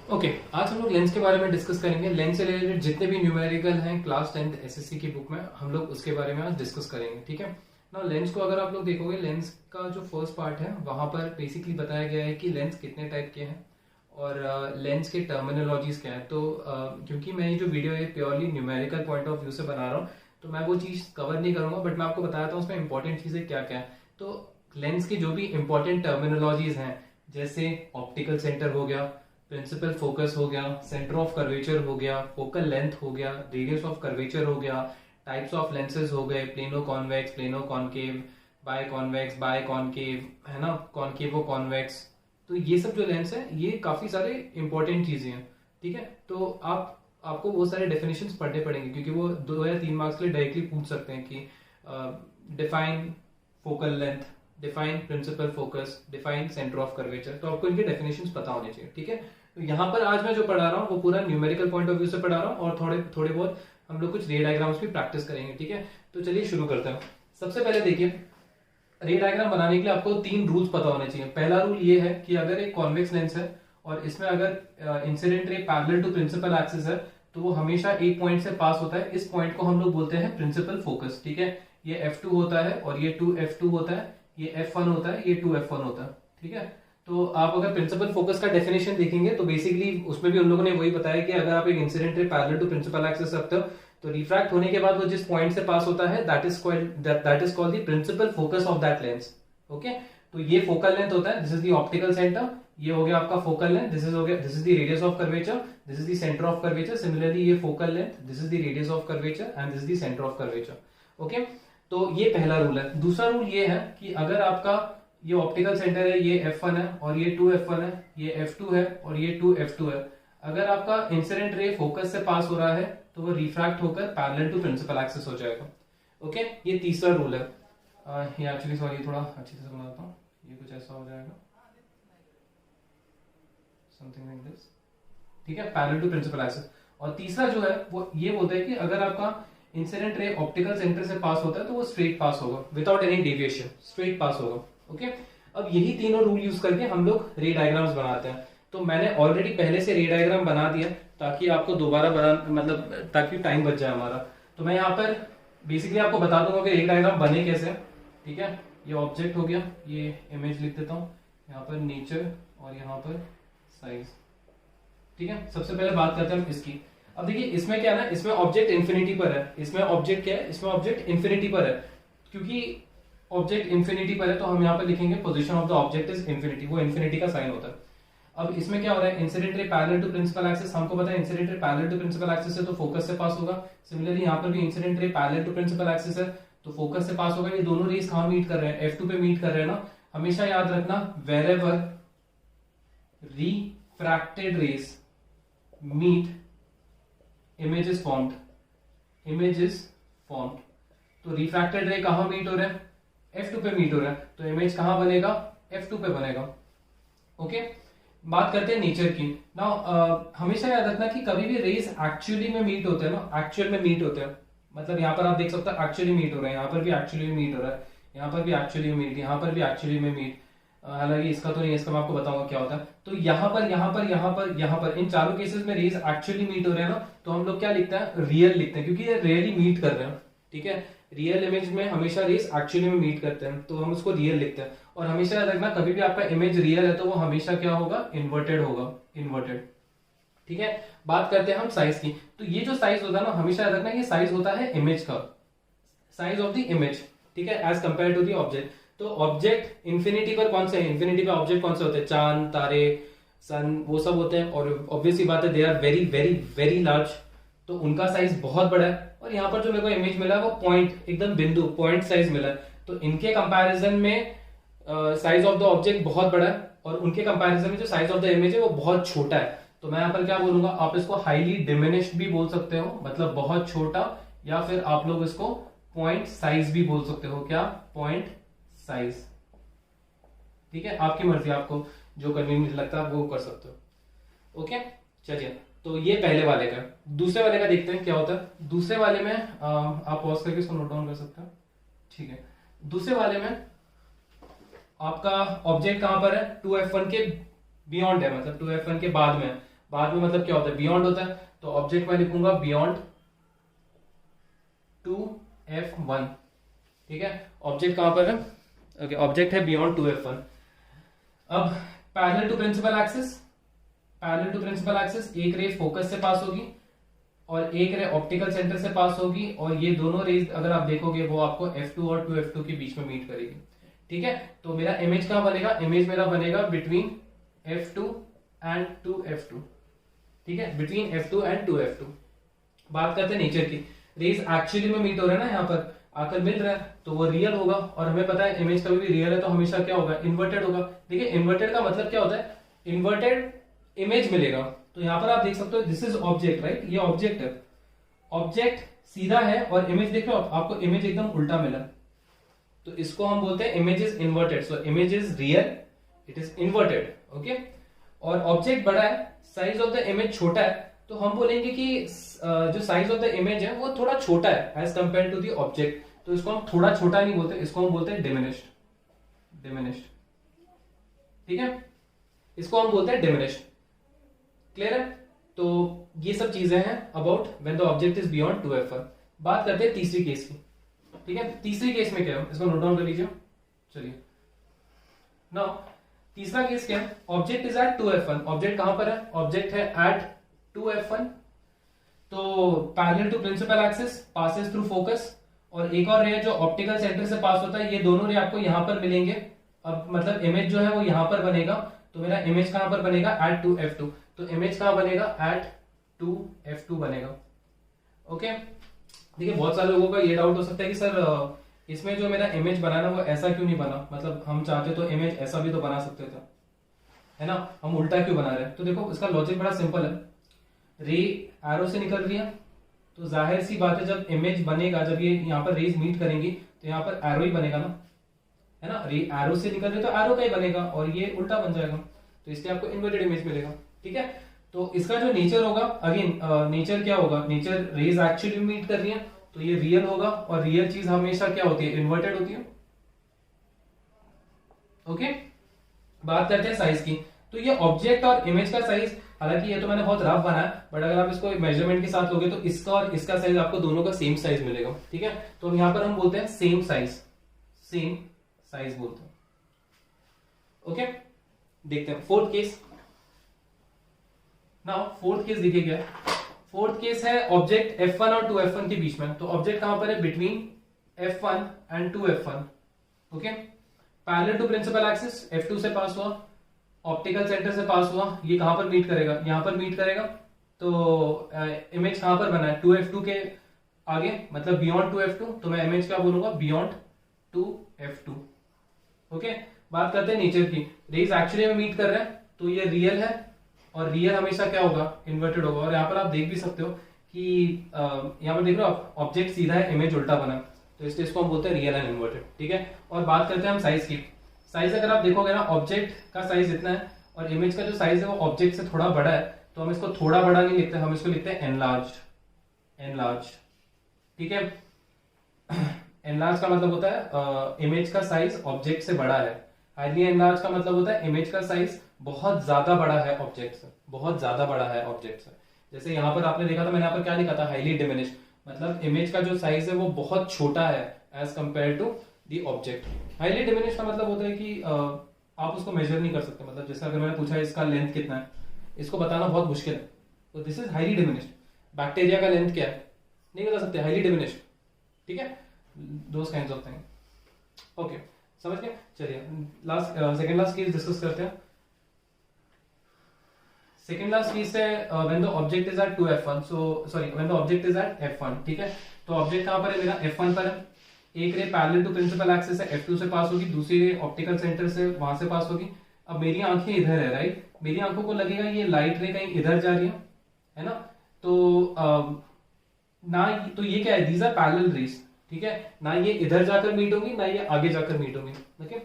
Okay आज हम लोग लेंस के बारे में डिस्कस करेंगे। लेंस से रिलेटेड जितने भी न्यूमेरिकल हैं क्लास 10th एसएससी की बुक में हम लोग उसके बारे में आज डिस्कस करेंगे। ठीक है ना। लेंस को अगर आप लोग देखोगे, लेंस का जो फर्स्ट पार्ट है वहां पर बेसिकली बताया गया है कि लेंस कितने टाइप के हैं और लेंस के टर्मिनोलॉजीज क्या है। तो क्योंकि मैं ये जो वीडियो है purely numerical point of view से बना रहा हूँ तो मैं वो चीज कवर नहीं करूंगा, बट मैं आपको बताता हूँ उसमें इंपॉर्टेंट चीजें क्या क्या है। तो लेंस की जो भी इंपॉर्टेंट टर्मिनोलॉजीज हैं, जैसे ऑप्टिकल सेंटर हो गया, प्रिंसिपल फोकस हो गया, सेंटर ऑफ कर्वेचर हो गया, फोकल लेंथ हो गया, रेडियस ऑफ कर्वेचर हो गया, टाइप्स ऑफ लेंसेज हो गए, plano convex, plano concave, biconvex, biconcave, है ना, कॉनकेवो कॉन्वेक्स। तो ये सब जो लेंस है ये काफी सारे इंपॉर्टेंट चीजें हैं। ठीक है, तो आपको बहुत सारे डेफिनेशंस पढ़ने पड़ेंगे क्योंकि वो 2 या 3 मार्क्स के लिए डायरेक्टली पूछ सकते हैं कि define focal length, define principal focus, define centre of curvature. तो आपको इनके डेफिनेशंस पता होने चाहिए। ठीक है, तो यहाँ पर आज मैं जो पढ़ा रहा हूँ वो पूरा न्यूमेरिकल पॉइंट ऑफ व्यू से पढ़ा रहा हूँ और थोड़े बहुत हम लोग कुछ रे डायग्राम्स भी प्रैक्टिस करेंगे। ठीक है, तो चलिए शुरू करते हैं। सबसे पहले देखिए, रे डायग्राम बनाने के लिए आपको 3 रूल्स पता होने चाहिए। पहला रूल ये है कि अगर एक कॉन्वेक्स लेंस है और इसमें अगर incident ray parallel to principal axis है तो वो हमेशा एक पॉइंट से पास होता है। इस पॉइंट को हम लोग बोलते हैं प्रिंसिपल फोकस। ठीक है, ये F2 होता है और ये 2F2 होता है, ये F1 होता है, ये 2F1 होता है। ठीक है, तो आप अगर प्रिंसिपल फोकस का डेफिनेशन देखेंगे तो बेसिकली उसमें भी उन लोगों ने वही बताया कि अगर आप एक incident ray parallel to principal axis रखते हो तो रिफ्रैक्ट होने के बाद वो जिस पॉइंट से पास होता है that is called the principal focus of that lens. Okay, तो ये फोकल लेंथ होता है, this is the optical centre, ये हो गया आपका focal length, this is the radius of curvature, this is the centre of curvature. Similarly ये focal length, this is the radius of curvature and this is the centre of curvature. Okay, तो ये पहला rule है। दूसरा rule ये है कि अगर आपका ये ऑप्टिकल सेंटर है, ये F1 है और ये 2F1 है, ये F2 है और ये 2F2 है, अगर आपका इंसिडेंट रे फोकस से पास हो रहा है तो वो रिफ्रैक्ट होकर पैरेलल टू प्रिंसिपल एक्सिस हो जाएगा। ओके, ये तीसरा रूल है। ये एक्चुअली सॉरी थोड़ा अच्छी से बनाता हूँ, ये कुछ ऐसा हो जाएगा, समथिंग लाइक दिस। ठीक है, पैरेलल टू प्रिंसिपल एक्सिस। और तीसरा जो है वो ये बोलता है कि अगर आपका इंसिडेंट रे ऑप्टिकल सेंटर से पास होता है तो वो स्ट्रेट पास होगा विदाउट एनी डेविएशन, स्ट्रेट पास होगा। ओके, अब यही तीनों रूल यूज करके हम लोग रे डायग्राम्स बनाते हैं। तो मैंने ऑलरेडी पहले से रे डायग्राम बना दिया ताकि आपको दोबारा बना, मतलब ताकि टाइम बच जाए हमारा। तो मैं यहाँ पर बेसिकली आपको बता दूंगा कि रे डायग्राम बने कैसे। ठीक है, ये ऑब्जेक्ट हो गया, ये इमेज लिख देता हूँ, यहाँ पर नेचर और यहाँ पर साइज। ठीक है, सबसे पहले बात करते हैं हम इसकी। अब देखिए इसमें क्या है ना, इसमें ऑब्जेक्ट इंफिनिटी पर है, इसमें ऑब्जेक्ट क्या है, इसमें ऑब्जेक्ट इंफिनिटी पर है। क्योंकि ऑब्जेक्ट इंफिनिटी पर है तो हम यहाँ पर लिखेंगे position of the object is infinity, वो इंफिनिटी का साइन होता है। अब इसमें क्या हो रहा है, incident ray parallel to principal axis, हमको पता है incident ray parallel to principal axis है तो फोकस से पास होगा। सिमिलरली यहाँ पर भी incident ray parallel to principal axis है तो फोकस से पास होगा। ये दोनों रेस कहाँ मीट कर रहे हैं, F2 पे मीट कर रहे हैं ना। हमेशा याद रखना, wherever refracted rays meet image is formed, image is formed. तो रिफ्रैक्टेड रे कहां मीट हो रहे हैं, F2 पे मीट हो रहा है, तो इमेज कहां बनेगा, F2 पे बनेगा। ओके, बात करते हैं नेचर की। नाउ हमेशा याद रखना कि कभी भी रेस एक्चुअली में मीट होते हैं ना, एक्चुअल में मीट होते हैं, मतलब यहाँ पर आप देख सकते हैं एक्चुअली मीट हो रहे हैं, यहाँ पर भी एक्चुअली में मीट हो रहा है, यहाँ पर भी एक्चुअली में मीट, यहाँ पर भी एक्चुअली में मीट। हालांकि इसका तो नहीं, इसका मैं आपको बताऊंगा क्या होता है। तो यहाँ पर यहाँ पर यहाँ पर यहाँ पर इन चारों केसेस में रेस एक्चुअली मीट हो रहे हैं ना, तो हम लोग क्या लिखते हैं, रियल लिखते हैं, क्योंकि ये रियली मीट कर रहे हैं। ठीक है, रियल इमेज में हमेशा रेस एक्चुअली में मीट करते हैं तो हम उसको रियल लिखते हैं। और हमेशा याद रखना कभी भी आपका इमेज रियल है तो वो हमेशा क्या होगा, इन्वर्टेड होगा, इन्वर्टेड। ठीक है, बात करते हैं हम साइज की। तो ये जो साइज होता है ना, हमेशा याद रखना ये साइज होता है इमेज का, साइज ऑफ द इमेज। ठीक है, as compare to the object. तो ऑब्जेक्ट इंफिनिटी पर कौन से है, इंफिनिटी पर ऑब्जेक्ट कौन से होते हैं, चांद, तारे, सन, वो सब होते हैं। और ऑब्वियसली बात है they are very very very large, तो उनका साइज बहुत बड़ा है। और यहाँ पर जो मेरे को इमेज मिला है वो पॉइंट, एकदम बिंदु पॉइंट साइज मिला है, तो इनके कंपैरिजन में साइज ऑफ द ऑब्जेक्ट बहुत बड़ा है और उनके कंपैरिजन में जो साइज ऑफ द इमेज है वो बहुत छोटा है। तो मैं यहाँ पर क्या बोलूंगा, आप इसको हाईली डिमिनिश्ड भी बोल सकते हो, मतलब बहुत छोटा, या फिर आप लोग इसको पॉइंट साइज भी बोल सकते हो। क्या, पॉइंट साइज। ठीक है, आपकी मर्जी, आपको जो कन्वीनियंट लगता है वो कर सकते हो। ओके, चलिए, तो ये पहले वाले का। दूसरे वाले का देखते हैं क्या होता है। दूसरे वाले में आप पॉज करके इसको नोट डाउन कर सकते हैं। ठीक है, दूसरे वाले में आपका ऑब्जेक्ट कहां पर है, 2F1 के बियॉन्ड है, मतलब 2F1 के बाद में। बाद में मतलब क्या होता है, बियॉन्ड होता है, तो ऑब्जेक्ट मैं लिखूंगा बियॉन्ड 2f1, ठीक है। ऑब्जेक्ट कहां पर है, ओके, ऑब्जेक्ट है बियॉन्ड 2f1। अब parallel to principal axis, parallel to principal axis, एक रे फोकस से पास होगी और एक रे ऑप्टिकल सेंटर से पास होगी, और ये दोनों रेज अगर आप देखोगे वो आपको f2 और 2f2 के बीच में मीट करेगी, ठीक है। तो मेरा इमेज कहां बनेगा, इमेज मेरा बनेगा बिटवीन f2 एंड 2f2, ठीक है, बिटवीन f2 एंड 2f2। बात करते हैं नेचर की, रेज एक्चुअली में मीट हो रहा है ना, यहाँ पर आकर मिल रहा है, तो वो रियल होगा, और हमें पता है इमेज कभी भी रियल है तो हमेशा क्या होगा, इन्वर्टेड होगा। देखिए इन्वर्टेड का मतलब क्या होता है, इन्वर्टेड इमेज मिलेगा। तो यहाँ पर आप देख सकते हो दिस इज ऑब्जेक्ट, राइट, ये ऑब्जेक्ट है, ऑब्जेक्ट सीधा है और इमेज देख लो आपको इमेज एकदम उल्टा मिला, तो इसको हम बोलते हैं image is inverted. So image is real, it is inverted, okay. और ऑब्जेक्ट बड़ा है, साइज ऑफ द इमेज छोटा है, तो हम बोलेंगे कि जो साइज ऑफ द इमेज है वो थोड़ा छोटा है as compare to the object, तो इसको हम थोड़ा छोटा नहीं बोलते, इसको हम बोलते हैं डिमिनिश्ड, डिमिनिश्ड, ठीक है, इसको हम बोलते हैं डिमिनिश्ड। क्लियर है? तो ये सब चीजें हैं about when the object is beyond 2f1। बात करते हैं तीसरी केस की, ठीक है। तीसरी केस में क्या है, इसको नोट डाउन कर लीजिए, चलिए। नाउ तीसरा केस क्या है, object is at 2f1, object कहां पर है, ऑब्जेक्ट है एट 2f1, तो parallel to principal axis, passes through focus, और एक और रे जो ऑप्टिकल सेंटर से पास होता है, ये दोनों रे आपको यहां पर मिलेंगे। अब मतलब इमेज जो है वो यहां पर बनेगा, तो मेरा इमेज कहां पर बनेगा, एट 2f2, तो इमेज कहां बनेगा, एट 2f2 बनेगा, ओके। देखिए बहुत सारे लोगों का ये डाउट हो सकता है कि सर इसमें जो मेरा इमेज बना ना वो ऐसा क्यों नहीं बना, मतलब हम चाहते तो इमेज ऐसा भी तो बना सकते थे, है ना, हम उल्टा क्यों बना रहे हैं। तो देखो इसका लॉजिक बड़ा सिंपल है, रे एरो से निकल रही है, तो जाहिर सी बात है जब इमेज बनेगा, जब ये यहाँ पर रेज मीट करेंगी तो यहाँ पर एरो ही बनेगा ना, है ना, रे एरो से निकल रही तो एरो का ही बनेगा, और ये उल्टा बन जाएगा, तो इसलिए आपको इन्वर्टेड इमेज मिलेगा, ठीक है। तो इसका जो नेचर होगा, अगेन नेचर क्या होगा, नेचर रेज एक्चुअली मीट कर रही है तो ये रियल होगा, और रियल चीज हमेशा क्या होती है, इन्वर्टेड होती है, ओके। बात करते हैं साइज की, तो ये ऑब्जेक्ट और इमेज का साइज, हालांकि ये तो मैंने बहुत रफ बनाया, बट अगर आप इसको मेजरमेंट के साथ लोगे तो इसका और इसका साइज आपको दोनों का सेम साइज मिलेगा, ठीक है। तो यहां पर हम बोलते हैं सेम साइज, सेम साइज बोलते हैं, ओके। देखते हैं fourth case. Now fourth case देखिए क्या है, फोर्थ केस है ऑब्जेक्ट f1 और 2f1 के बीच में, तो ऑब्जेक्ट कहां पर है, between f1 and 2f1, okay. Parallel to principal axis, f2 से पास हुआ, ऑप्टिकल सेंटर से पास हुआ, ये कहां पर मीट करेगा, यहां पर मीट करेगा, तो इमेज कहां पर बना है, 2f2 के आगे, मतलब बियॉन्ड 2f2, तो मैं इमेज क्या बोलूंगा, बियॉन्ड 2f2, ओके। बात करते हैं नेचर की, रेज एक्चुअली में मीट कर रहे हैं तो ये रियल है, और रियल हमेशा क्या होगा, इन्वर्टेड होगा। और यहाँ पर आप देख भी सकते हो कि यहाँ पर देख रहे हो आप, ऑब्जेक्ट सीधा है, इमेज उल्टा बना, तो इसलिए इसको हम बोलते हैं रियल एंड इन्वर्टेड, ठीक है। और बात करते हैं हम साइज की, साइज अगर आप देखोगे ना, ऑब्जेक्ट का साइज इतना है और इमेज का जो साइज है वो ऑब्जेक्ट से थोड़ा बड़ा है, तो हम इसको थोड़ा बड़ा नहीं लिखते, हम इसको लिखते हैं एनलार्ज्ड, एनलार्ज्ड, ठीक है। एनलार्ज का मतलब होता है इमेज का साइज ऑब्जेक्ट से बड़ा है, हाईली एनलार्ज का मतलब होता है इमेज का साइज बहुत ज्यादा बड़ा है ऑब्जेक्ट से, बहुत ज्यादा बड़ा है ऑब्जेक्ट से। जैसे यहाँ पर आपने देखा था, मैंने यहाँ पर क्या लिखा था, हाईली डिमिनिश्ड, मतलब इमेज का जो साइज है वो बहुत छोटा है as compare to the object. Highly diminished का मतलब होता है कि आप उसको मेजर नहीं कर सकते, मतलब जैसे अगर मैंने पूछा इसका लेंथ कितना है, इसको बताना बहुत मुश्किल है, तो this is highly diminished. Bacteria का लेंथ क्या है, नहीं बता सकते, हाईली डिमिनिश्ड, ठीक है। Those kinds of thing, okay, समझ गए। चलिए last second last case discuss करते हैं। सेकंड लास्ट केस है when the object is at 2f1, so sorry when the object is at f1, ठीक है। तो ऑब्जेक्ट कहां पर है मेरा, f1 पर है, एक ray parallel to principal axis है, f2 से पास होगी, दूसरी रे ऑप्टिकल सेंटर से वहां से पास होगी। अब मेरी आंखें इधर है, राइट, मेरी आंखों को लगेगा ये लाइट रे कहीं इधर जा रही है ना, तो ना, तो ये क्या है, दीज आर पैरेलल रेस, ठीक है, ना ये इधर जाकर मीट होंगी ना ये आगे जाकर मीट होंगी, ओके।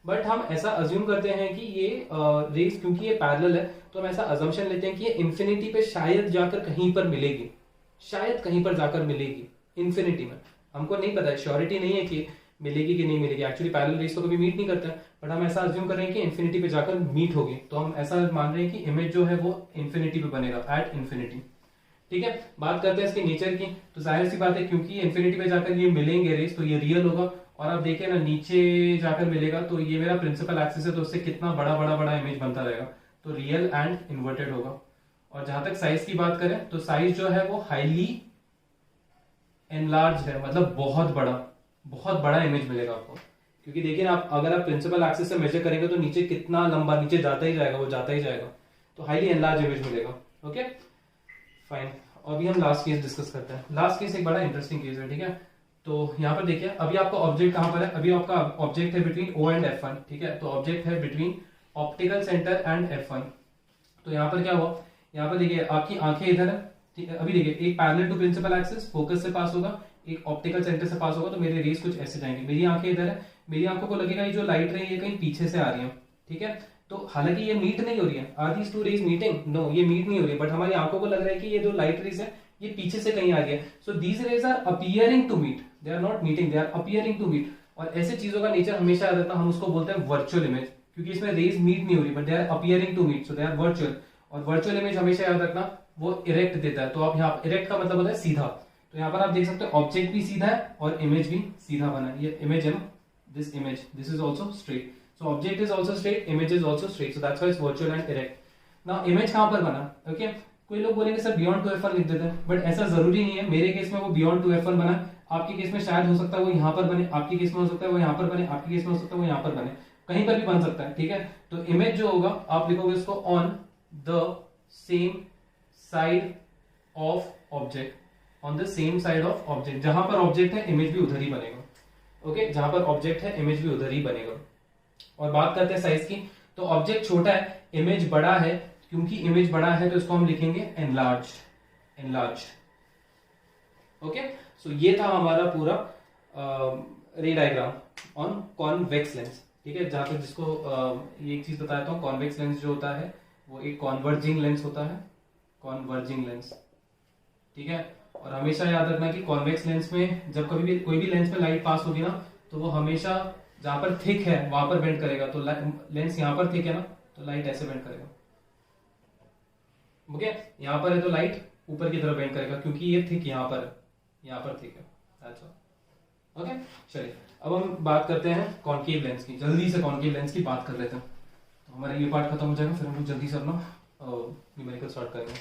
बट हम ऐसा अज्यूम करते हैं कि ये रेस क्योंकि ये पैरेलल है, तो हम ऐसा अजम्पशन लेते हैं कि ये इंफिनिटी पे शायद जाकर कहीं पर मिलेगी, शायद कहीं पर जाकर मिलेगी इन्फिनिटी में। हमको नहीं पता है, श्योरिटी नहीं है कि मिलेगी कि नहीं मिलेगी, एक्चुअली पैरेलल रेस तो कभी मीट नहीं करते हैं, बट हम ऐसा अज्यूम कर रहे हैं कि इन्फिनिटी पे जाकर मीट होगी, तो हम ऐसा मान रहे हैं कि इमेज जो है वो इन्फिनिटी पे बनेगा, एट इन्फिनिटी। ठीक है, बात करते हैं इसके नेचर की। तो जाहिर सी बात है क्योंकि इन्फिनिटी पे जाकर ये मिलेंगे रेस, तो ये रियल होगा। और आप देखिए ना नीचे जाकर मिलेगा, तो ये मेरा प्रिंसिपल एक्सिस है, तो उससे कितना बड़ा बड़ा बड़ा इमेज बनता रहेगा, तो रियल एंड इन्वर्टेड होगा। और जहां तक साइज की बात करें तो साइज जो है वो हाईली एनलार्ज है, मतलब बहुत बड़ा इमेज मिलेगा आपको। क्योंकि देखिए ना, आप अगर आप प्रिंसिपल एक्सिस से मेजर करेंगे तो नीचे कितना लंबा नीचे जाता ही जाएगा, वो जाता ही जाएगा, तो हाईली एनलार्ज इमेज मिलेगा। ओके फाइन, अभी हम लास्ट केस डिस्कस करते हैं। लास्ट केस एक बड़ा इंटरेस्टिंग केस है, ठीक है। तो यहाँ पर देखिए, अभी आपका ऑब्जेक्ट कहां पर है, अभी आपका ऑब्जेक्ट है बिटवीन O एंड F1, ठीक है। तो ऑब्जेक्ट है between optical centre and F1। तो यहाँ पर क्या हुआ, यहाँ पर देखिए आपकी आंखें इधर है, ठीक है। अभी देखिए एक parallel to principal axis focus से पास होगा, एक ऑप्टिकल सेंटर से पास होगा, तो मेरे रेस कुछ ऐसे जाएंगे। मेरी आंखें इधर है, मेरी आंखों को लगेगा ये जो लाइट रे ये कहीं पीछे से आ रही है, ठीक है। तो हालांकि ये मीट नहीं हो रही है, are these two rays meeting, no ये मीट नहीं हो रही है, बट हमारी आंखों को लग रहा है कि ये जो लाइट रेज है ये पीछे से कहीं आ रही है। So these rays are appearing to meet, they are not meeting, they are appearing to meet. और ऐसे चीजों का नेचर हमेशा याद रखना, हम उसको बोलते हैं वर्चुअल इमेज, क्योंकि इसमें रेज मीट नहीं हो रही but they are appearing to meet, so they are virtual. और वर्चुअल इमेज हमेशा याद रखना वो इरेक्ट देता है। तो आप यहाँ इरेक्ट का मतलब होता है सीधा, तो यहाँ पर आप देख सकते हो ऑब्जेक्ट भी सीधा है और इमेज भी सीधा बना है। ये इमेज है ना, this image, this is also straight, so object is also straight, image is also straight, so that's why it's virtual and erect. Now image कहां पर बना, okay? कोई लोग बोलेंगे सर beyond 2f1 लिख देते हैं, बट ऐसा जरूरी नहीं है। मेरे केस में वो beyond 2f1 बना, आपके केस में शायद हो सकता है वो यहाँ पर बने, आपके केस में हो सकता है वो यहाँ पर बने, आपके केस में हो सकता है वो यहाँ पर बने, कहीं पर भी बन सकता है, ठीक है। तो इमेज जो होगा आप लिखोगे उसको on the same side of object, on the same side of object, जहां पर ऑब्जेक्ट है इमेज भी उधर ही बनेगा। ओके, जहां पर ऑब्जेक्ट है इमेज भी उधर ही बनेगा। और बात करते हैं साइज की, तो ऑब्जेक्ट छोटा है, इमेज बड़ा है, क्योंकि इमेज बड़ा है तो इसको हम लिखेंगे एनलार्ज, एनलार्ज। ओके, सो ये था हमारा पूरा रे डायग्राम ऑन कॉन्वेक्स लेंस, ठीक है। जहां तक जिसको ये एक चीज बताता हूँ, कॉन्वेक्स लेंस जो होता है वो एक कॉन्वर्जिंग लेंस होता है, कॉन्वर्जिंग लेंस, ठीक है। और हमेशा याद रखना कि कॉन्वेक्स लेंस में जब कभी भी कोई भी लेंस में लाइट पास होगी ना, तो वो हमेशा जहां पर थिक है वहां पर बेंड करेगा। तो लेंस यहां पर थिक है ना, तो लाइट ऐसे बेंड करेगा। ओके, यहां पर है तो लाइट ऊपर की तरफ बेंड करेगा, क्योंकि ये थिक यहां पर थिक है। That's all. ओके, चलिए अब हम बात करते हैं कॉन्केव लेंस की। जल्दी से कॉन्केव लेंस की बात कर लेते हैं, तो हमारा ये पार्ट खत्म हो जाएगा, फिर हम लोग जल्दी से अपना न्यूमेरिकल स्टार्ट करेंगे।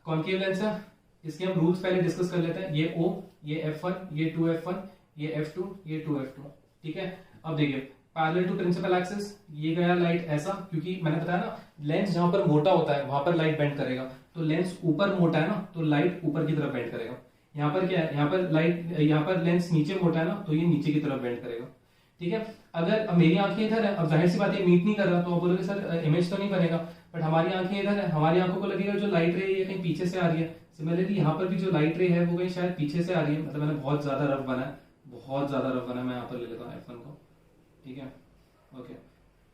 कॉन्केव लेंस है, इसके हम रूल्स पहले डिस्कस कर लेते हैं। ये O, ये F1, ये 2F1, ये F2, ये 2F2, ठीक है। अब देखिए पैरेलल टू प्रिंसिपल एक्सिस, ये गया लाइट ऐसा, क्योंकि मैंने बताया ना लेंस जहां पर मोटा होता है वहां पर लाइट बेंड करेगा। तो लेंस ऊपर मोटा है ना, तो लाइट ऊपर की तरफ बेंड करेगा। यहाँ पर क्या है, यहाँ पर लाइट, यहाँ पर लेंस नीचे मोटा है ना, तो ये नीचे की तरफ बेंड करेगा, ठीक है। अगर अब मेरी आंखें इधर है, अब जाहिर सी बात है मीट नहीं कर रहा, तो आप बोलोगे सर इमेज तो नहीं बनेगा, बट हमारी आंखें इधर है, हमारी आंखों को लगेगा जो लाइट रे ये कहीं पीछे से आ रही है। सिमिलरली यहाँ पर भी जो लाइट रे है वो कहीं शायद पीछे से आ रही है। मतलब मैंने बहुत ज्यादा रफ बना है, बहुत ज्यादा रफ बना है। मैं यहाँ पर ले लेता हूँ F1 को, ठीक है। ओके,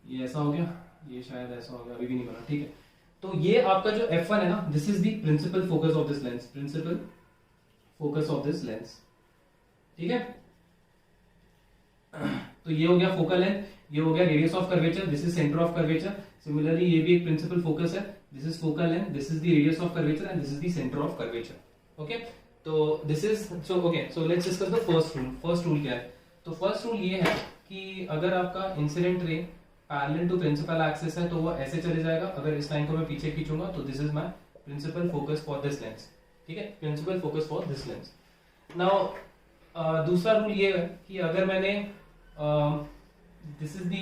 ये ऐसा हो गया, ये शायद ऐसा हो गया, अभी भी नहीं बना, ठीक है। तो ये आपका जो F1 है ना, this is the principal focus of this lens, principal focus of this lens, ठीक है। तो ये हो गया फोकल लेंथ, ये हो गया radius of curvature, this is centre of curvature. Similarly ये भी एक प्रिंसिपल फोकस है, this is focal length, this is the radius of curvature and this is the centre of curvature. Okay, तो this is so let's discuss the first rule. First rule क्या है, तो first rule ये है कि अगर आपका incident ray parallel to principal axis है तो वो ऐसे चले जाएगा। अगर इस लाइन को मैं पीछे खींचूंगा तो this is my principal focus for this lens, ठीक है, principal focus for this lens. Now दूसरा रूल ये है कि अगर मैंने this is the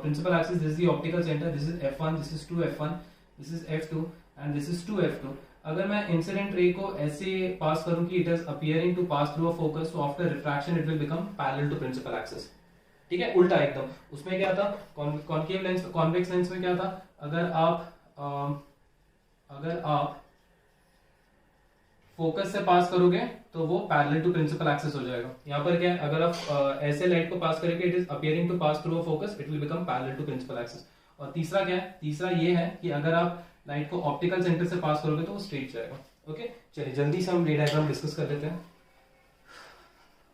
principal axis, this is the optical center, this is F1, this is 2F1, this is F2 and this is 2F2। अगर मैं इंसिडेंट रे को ऐसे पास करूं कि it is appearing to pass through a focus, so after refraction it will become parallel to principal axis, ठीक है, उल्टा एकदम। उसमें क्या था, कॉन्केव लेंस, कॉन्वेक्स लेंस में क्या था, अगर आप फोकस से पास करोगे तो वो पैरेलल टू प्रिंसिपल एक्सिस हो जाएगा। यहाँ पर क्या है, अगर आप ऐसे लाइट को पास करेंगे, it is appearing to pass through a focus, it will become parallel to principal axis. और तीसरा क्या है, तीसरा ये है कि अगर आप लाइट को ऑप्टिकल सेंटर से पास करोगे तो वो स्ट्रेट जाएगा। ओके, चलिए जल्दी से हम रे डायग्राम डिस्कस कर लेते हैं।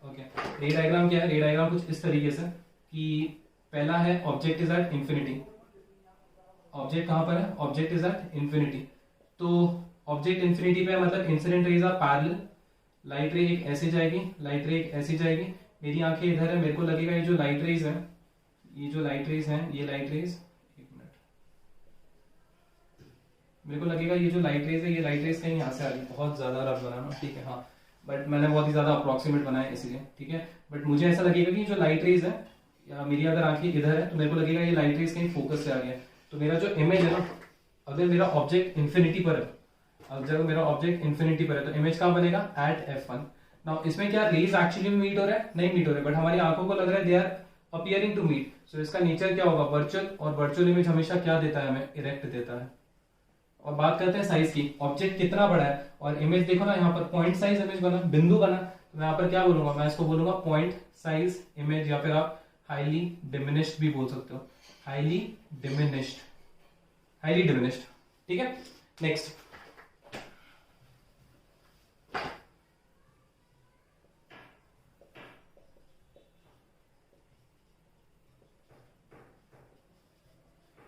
ओके, रे डायग्राम क्या है, रे डायग्राम कुछ इस तरीके से कि पहला है object is at infinity. Object कहां पर है? Object is at infinity. तो ऑब्जेक्ट इंफिनिटी पे है, मतलब incident rays are parallel. Light ray एक ऐसे जाएगी, लाइट रे एक ऐसे जाएगी। मेरी आंखें इधर है, मेरे को लगेगा ये जो लाइट रेज है, ये जो लाइट रेज है, ये लाइट रेज, एक मिनट, मेरे को लगेगा ये जो लाइट रेज है, ये लाइट रेज कहीं यहाँ से आ रही है। बहुत ज्यादा रफ बनाना, ठीक है, हाँ, बट मैंने बहुत ही ज्यादा अप्रोक्सीमेट बनाया इसीलिए, ठीक है। बट मुझे ऐसा लगेगा कि जो लाइट रेज है, या मेरी अगर आंखें इधर है तो मेरे को लगेगा ये लाइट रेज कहीं फोकस से आ गया है। तो मेरा जो इमेज है ना, अगर मेरा ऑब्जेक्ट इंफिनिटी पर है, अगर मेरा ऑब्जेक्ट इंफिनिटी पर है तो इमेज कहां बनेगा? Eight f1। नाउ इसमें क्या रेज एक्चुअली मीट हो रहा है? नहीं मीट हो रहा है, बट हमारी आंखों को लग रहा है they are appearing to meet. So इसका नेचर क्या होगा? वर्चुअल, और वर्चुअल इमेज हमेशा क्या देता है हमें? इरेक्ट देता है। और बात करते हैं साइज की, ऑब्जेक्ट कितना बड़ा है और इमेज देखो ना, यहाँ पर पॉइंट साइज इमेज बना, बिंदु बना, तो मैं यहाँ पर क्या बोलूंगा? मैं इसको बोलूंगा पॉइंट साइज इमेज, या फिर आप हाईली डिमिनिश्ड भी बोल सकते हो, हाईली डिमिनिश्ड, हाईली डिमिनिश्ड, ठीक है। नेक्स्ट,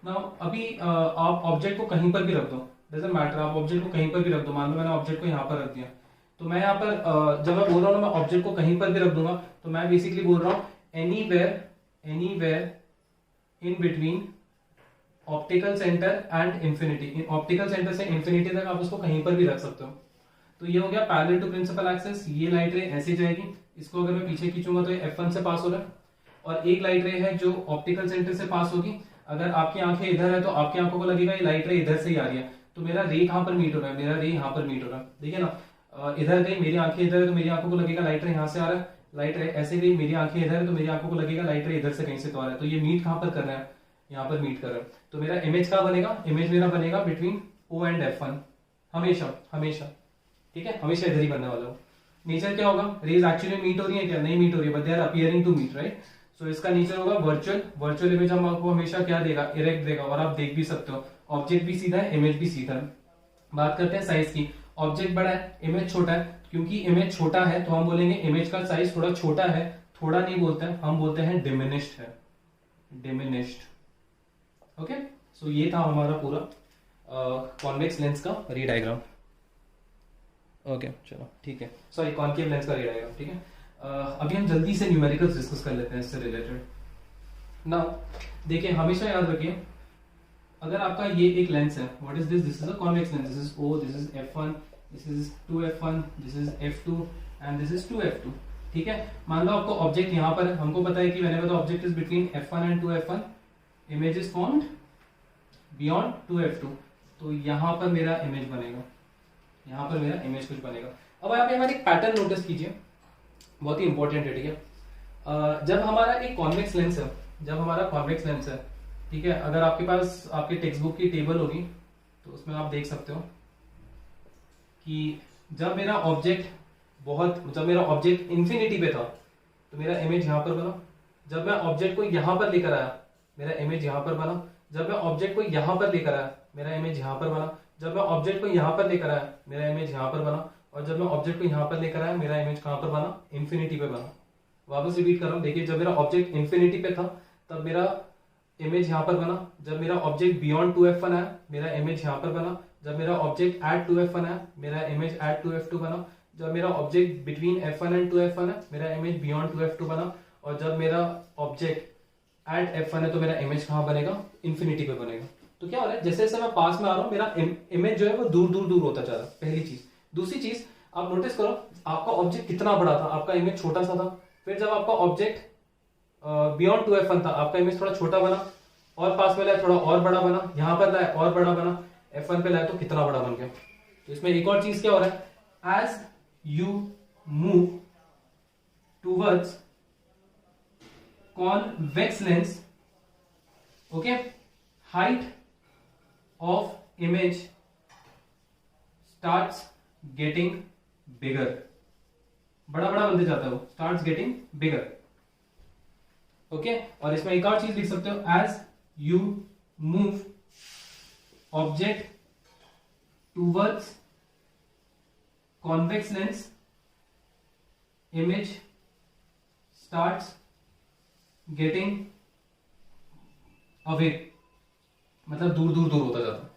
नाउ अभी आप ऑब्जेक्ट को कहीं पर भी रख दो, डजंट मैटर, आप ऑब्जेक्ट को कहीं पर भी रख दो। मान लो मैंने ऑब्जेक्ट को यहाँ पर रख दिया, तो मैं यहाँ पर जब मैं बोल रहा हूँ ना मैं ऑब्जेक्ट को कहीं पर भी रख दूंगा, तो मैं बेसिकली बोल रहा हूँ anywhere, anywhere in between optical centre and infinity. Optical centre से इंफिनिटी तक आप उसको कहीं पर भी रख सकते हो। तो ये हो गया पैरेलल टू प्रिंसिपल एक्सिस। ये लाइट रे ऐसे जाएगी, इसको अगर मैं पीछे खींचूंगा तो ये f1 से पास हो रहा है, और एक लाइट रे है जो ऑप्टिकल सेंटर से पास होगी। अगर आपकी आंखें इधर है तो आपकी आंखों को लगेगा ये लाइट रे इधर से ही आ रही है, तो मेरा रे कहां पर मीट हो रहा है? मेरा रे यहाँ पर मीट हो रहा है, देखिए ना, इधर गई मेरी आंखें इधर है तो मेरी आंखों को लगेगा लाइट रे यहाँ से आ रहा है, लाइट रे ऐसे गई मेरी आंखें इधर है तो मेरी आंखों को लगेगा लाइट रे इधर से कहीं से तो आ रहा है। तो ये मीट कहां पर कर रहा है? यहाँ पर मीट कर रहा है। तो मेरा इमेज कहां बनेगा? इमेज मेरा बनेगा बिटवीन O एंड F1, हमेशा हमेशा, ठीक है, हमेशा इधर ही बनने वाला हो। नेचर क्या होगा? रेज एक्चुअली मीट हो रही है क्या? नहीं मीट हो रही है, but they are appearing to meet, right. So इसका नेचर होगा वर्चुअल। वर्चुअल इमेज हम आपको हमेशा क्या देगा? इरेक्ट देगा, और आप देख भी सकते हो ऑब्जेक्ट भी सीधा है, इमेज भी सीधा है। बात करते हैं साइज की। ऑब्जेक्ट बड़ा है, इमेज छोटा है। क्योंकि इमेज छोटा है तो हम बोलेंगे इमेज का साइज थोड़ा छोटा है, थोड़ा नहीं बोलते हैं, हम बोलते हैं डिमिनिश्ड है, डिमिनिश्ड। ओके, सो ये था हमारा पूरा कॉन्वेक्स लेंस का रे डायग्राम। ओके चलो ठीक है, सॉरी कॉनकेव लेंस का रे डायग्राम, ठीक है। अभी हम जल्दी से न्यूमेरिकल्स डिस्कस कर लेते हैं इससे रिलेटेड। नाउ देखिए, हमेशा याद रखिए, अगर आपका ये एक लेंस है, what is this? This is a convex lens, this is O, this is F1, this is 2F1, this is F2 and this is 2F2, ठीक है। मान लो आपको ऑब्जेक्ट यहाँ पर है, हमको पता है कि मैंने बताया object is between F1 and 2F1, image is formed beyond 2F2, तो यहाँ पर मेरा इमेज बनेगा, यहाँ पर मेरा इमेज कुछ बनेगा। अब यहाँ पे हमारे एक पैटर्न नोटिस कीजिए, बहुत ही इंपॉर्टेंट है, ठीक है। जब हमारा एक कॉन्वेक्स लेंस है, जब हमारा कॉन्वेक्स लेंस है, ठीक है, अगर आपके पास आपके टेक्स्ट बुक की टेबल होगी तो उसमें आप देख सकते हो कि जब मेरा ऑब्जेक्ट इंफिनिटी पे था तो मेरा इमेज यहां पर बना। जब मैं ऑब्जेक्ट को यहां पर लेकर आया, मेरा इमेज यहां पर बना। जब मैं ऑब्जेक्ट को यहां पर लेकर आया, मेरा इमेज यहां पर बना। जब मैं ऑब्जेक्ट को यहां पर लेकर आया, मेरा इमेज यहां पर बना। और जब मैं ऑब्जेक्ट को यहां पर लेकर आया, मेरा इमेज कहां पर बना? इंफिनिटी पे बना। वापस रिपीट कर रहा हूं, देखिए, जब मेरा ऑब्जेक्ट इंफिनिटी पे था तब मेरा इमेज यहां पर बना। जब मेरा ऑब्जेक्ट बियॉन्ड 2F1 आया, मेरा इमेज यहां पर बना। जब मेरा ऑब्जेक्ट एट 2F1 आया, मेरा इमेज एट 2F2 बना। जब मेरा object between F1 and 2F1 है, मेरा इमेज बियॉन्ड 2F2 बना। और जब मेरा ऑब्जेक्ट एट F1 है तो मेरा इमेज कहां बनेगा? इंफिनिटी पे बनेगा। तो क्या हो रहा है, जैसे जैसे मैं पास में आ रहा हूं, मेरा इमेज जो है वो दूर दूर दूर होता जा रहा है, पहली चीज। दूसरी चीज आप नोटिस करो, आपका ऑब्जेक्ट कितना बड़ा था, आपका इमेज छोटा सा था। फिर जब आपका ऑब्जेक्ट बियॉन्ड 2F1 था, आपका इमेज थोड़ा छोटा बना, और पास में लाया थोड़ा और बड़ा बना, यहां पर लाया और बड़ा बना, F1 पे लाया तो कितना बड़ा बन गया। तो इसमें एक और चीज क्या हो रहा है, as you move towards convex lens, okay, height of image starts getting bigger, बड़ा बड़ा बनते जाता है वो, स्टार्ट्स गेटिंग बिगर, ओके। और इसमें एक और चीज लिख सकते हो, as you move object towards convex lens, image starts getting away, मतलब दूर दूर दूर होता जाता है।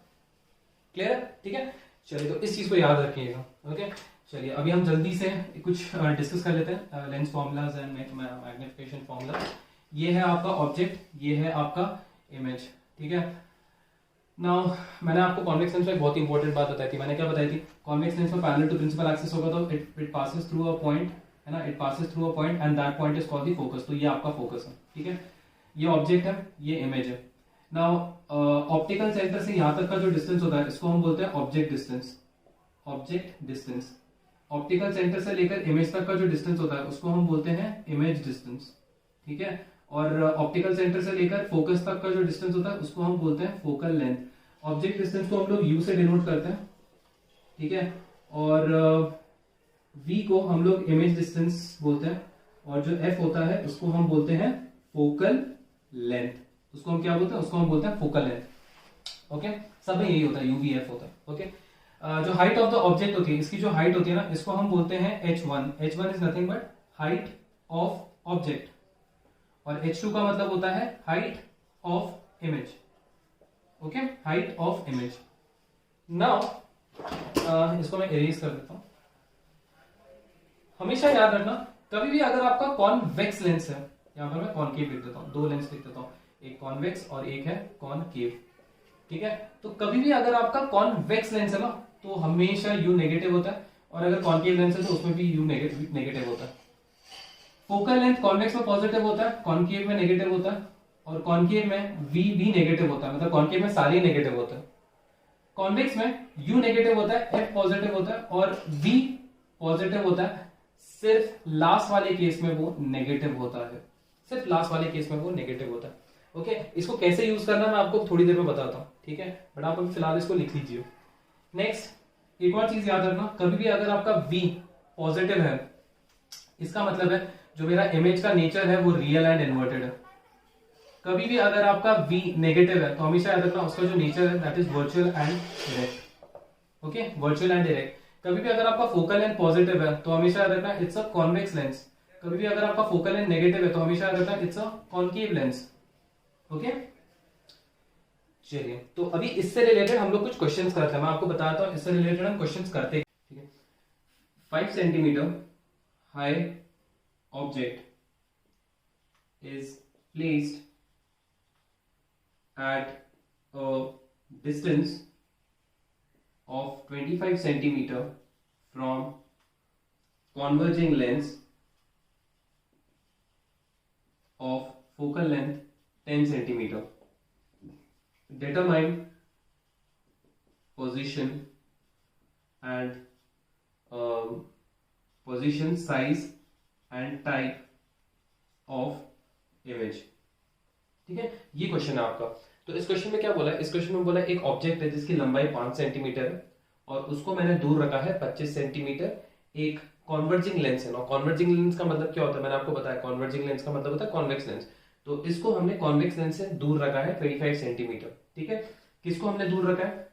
क्लियर है? ठीक है, चलिए तो इस चीज को याद रखिएगा। ओके, चलिए अभी हम जल्दी से कुछ डिस्कस कर लेते हैं lens formulas and magnification formula. ये है आपका ऑब्जेक्ट, ये है आपका इमेज। ठीक है, नाउ मैंने आपको कॉन्वेक्स लेंस में एक बहुत इंपॉर्टेंट बात बताई थी। मैंने क्या बताई थी? कॉन्वेक्स लेंस में पैरेलल टू प्रिंसिपल एक्सिस होगा तो it passes through a point, है ना, it passes through a point and that point is called the focus. तो ये आपका फोकस है। ठीक है, ये ऑब्जेक्ट है, ये इमेज है। नाउ ऑप्टिकल सेंटर से यहां तक का जो डिस्टेंस होता है इसको हम बोलते हैं object distance. Object distance, optical centre से लेकर इमेज तक का जो डिस्टेंस होता है उसको हम बोलते हैं इमेज डिस्टेंस। ठीक है, और ऑप्टिकल सेंटर से लेकर फोकस तक का जो डिस्टेंस होता है उसको हम बोलते हैं फोकल लेंथ। ऑब्जेक्ट डिस्टेंस को हम लोग यू से डिनोट करते हैं। ठीक है, और v को हम लोग इमेज डिस्टेंस बोलते हैं, और जो f होता है उसको हम बोलते हैं फोकल लेंथ। उसको हम क्या बोलते हैं? उसको हम बोलते हैं फोकल लेंथ। ओके, सब में यही होता है, UVF होता है। ओके, जो हाइट ऑफ द ऑब्जेक्ट होती है, इसकी जो हाइट होती है ना, इसको हम बोलते हैं h1। h1 is nothing but height of object, और h2 का मतलब होता है height of image. Okay, height of image. Now इसको मैं इरेज कर देता हूं। हमेशा याद रखना, कभी भी अगर आपका कॉन्वेक्स लेंस है, यहां पर मैं कॉनकेव लिख देता हूं, दो लेंस लिख देता हूं, एक कॉन्वेक्स और एक है कॉनकेव। ठीक है, तो कभी भी अगर आपका कॉन्वेक्स लेंस है ना तो हमेशा यू नेगेटिव होता है, और अगर कॉनकेव लेंस है तो उसमें भी यू नेगेटिव होता है। फोकल लेंथ कॉन्वेक्स में पॉजिटिव होता है, कॉनकेव में नेगेटिव होता है, और कॉनकेव में वी भी नेगेटिव होता है, मतलब कॉनकेव में सारे नेगेटिव होता है। कॉन्वेक्स में यू नेगेटिव होता है, एफ पॉजिटिव होता है और वी पॉजिटिव होता है। सिर्फ लास्ट वाले केस में वो नेगेटिव होता है, सिर्फ लास्ट वाले केस में वो नेगेटिव होता है। ओके, इसको कैसे यूज करना मैं आपको थोड़ी देर में बताता हूं। ठीक है, बट आप अभी फिलहाल इसको लिख लीजिए। नेक्स्ट एक और चीज याद रखना, कभी भी अगर आपका V पॉजिटिव है, इसका मतलब है जो मेरा इमेज का नेचर है वो रियल एंड इन्वर्टेड है। कभी भी अगर आपका V नेगेटिव है तो हमेशा याद रखना उसका जो नेचर है that is virtual and direct. Okay, virtual and direct. कभी भी अगर आपका फोकल लेंथ पॉजिटिव है तो हमेशा याद रखना इट्स अ कॉन्वेक्स लेंस। कभी भी अगर आपका फोकल लेंथ नेगेटिव है तो हमेशा याद रखना it's a concave lens. Okay, चलिए तो अभी इससे रिलेटेड हम लोग कुछ क्वेश्चंस करते हैं। मैं आपको बताता हूं इससे रिलेटेड हम क्वेश्चंस करते हैं। ठीक है, 5 centimetre high object is placed at a distance of 25 centimeter from converging lens of focal length 10 centimeter. Determine position and position, size and type of image. ठीक है, ये क्वेश्चन है आपका। तो इस क्वेश्चन में क्या बोला है? इस क्वेश्चन में बोला है एक ऑब्जेक्ट है जिसकी लंबाई 5 सेंटीमीटर है और उसको मैंने दूर रखा है 25 सेंटीमीटर एक कॉन्वर्जिंग लेंस है ना। कॉन्वर्जिंग लेंस का मतलब क्या होता है मैंने आपको बताया, कॉन्वर्जिंग लेंस का मतलब होता है कॉन्वेक्स लेंस। तो इसको हमने कॉन्वेक्स लेंस से दूर रखा है 25 सेंटीमीटर। ठीक है, किसको हमने दूर रखा है?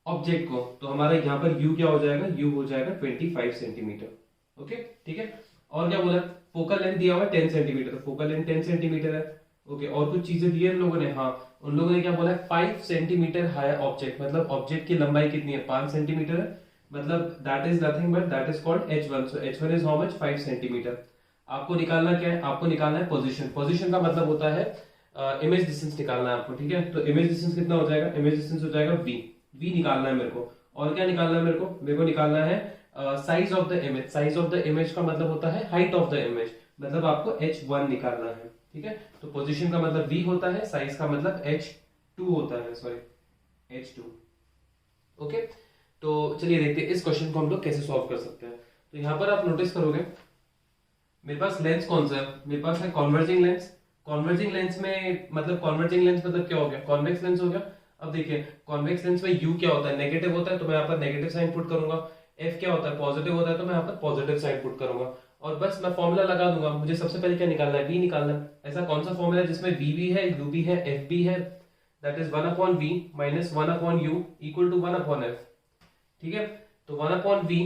ऑब्जेक्ट को। तो हमारा यहाँ पर यू क्या हो जाएगा? यू हो जाएगा 25 सेंटीमीटर। ओके, ठीक है। और क्या बोला? फोकल लेंथ दिया हुआ है 10 सेंटीमीटर, फोकल लेंथ 10 सेंटीमीटर है। ओके, और कुछ चीजें दी है इन लोगों ने। हाँ, उन लोगों ने क्या बोला है? 5 सेंटीमीटर हायर ऑब्जेक्ट, मतलब ऑब्जेक्ट की लंबाई कितनी है? 5 सेंटीमीटर है, मतलब that is nothing but that is called h1। So h1 is how much? 5 centimetre. आपको निकालना क्या है? आपको निकालना है पोजीशन। पोजीशन का मतलब होता है इमेज डिस्टेंस निकालना है आपको। ठीक है, तो इमेज डिस्टेंस कितना हो जाएगा? इमेज डिस्टेंस हो जाएगा v। v निकालना है मेरे को। और क्या निकालना है मेरे को? मेरे को निकालना है size of the image. Size of the image का मतलब होता है हाइट ऑफ द इमेज, मतलब आपको h1 निकालना है। ठीक है, तो पोजीशन का मतलब v होता है, साइज का मतलब h2 होता है, सॉरी h2। ओके, तो चलिए देखते हैं इस क्वेश्चन को हम लोग कैसे सॉल्व कर सकते हैं। तो यहां पर आप नोटिस करोगे मेरे पास लेंस कौन सा है? मेरे पास है कॉन्वर्जिंग लेंस। कॉन्वर्जिंग लेंस में मतलब कॉन्वर्जिंग लेंस मतलब क्या हो गया? कॉन्वेक्स लेंस हो गया। अब देखिए कॉन्वेक्स लेंस में u क्या होता है? नेगेटिव होता है, तो मैं यहाँ पर नेगेटिव साइन पुट करूंगा। f क्या होता है? पॉजिटिव होता है, तो मैं यहाँ पर पॉजिटिव साइन पुट करूंगा। और बस मैं फॉर्मूला लगा दूंगा। मुझे सबसे पहले क्या निकालना है? v निकालना है। ऐसा कौन सा फॉर्मूला है जिसमें v भी है, u भी है, f भी है? That is 1/v minus 1/u equal to 1/f। ठीक है, तो 1/v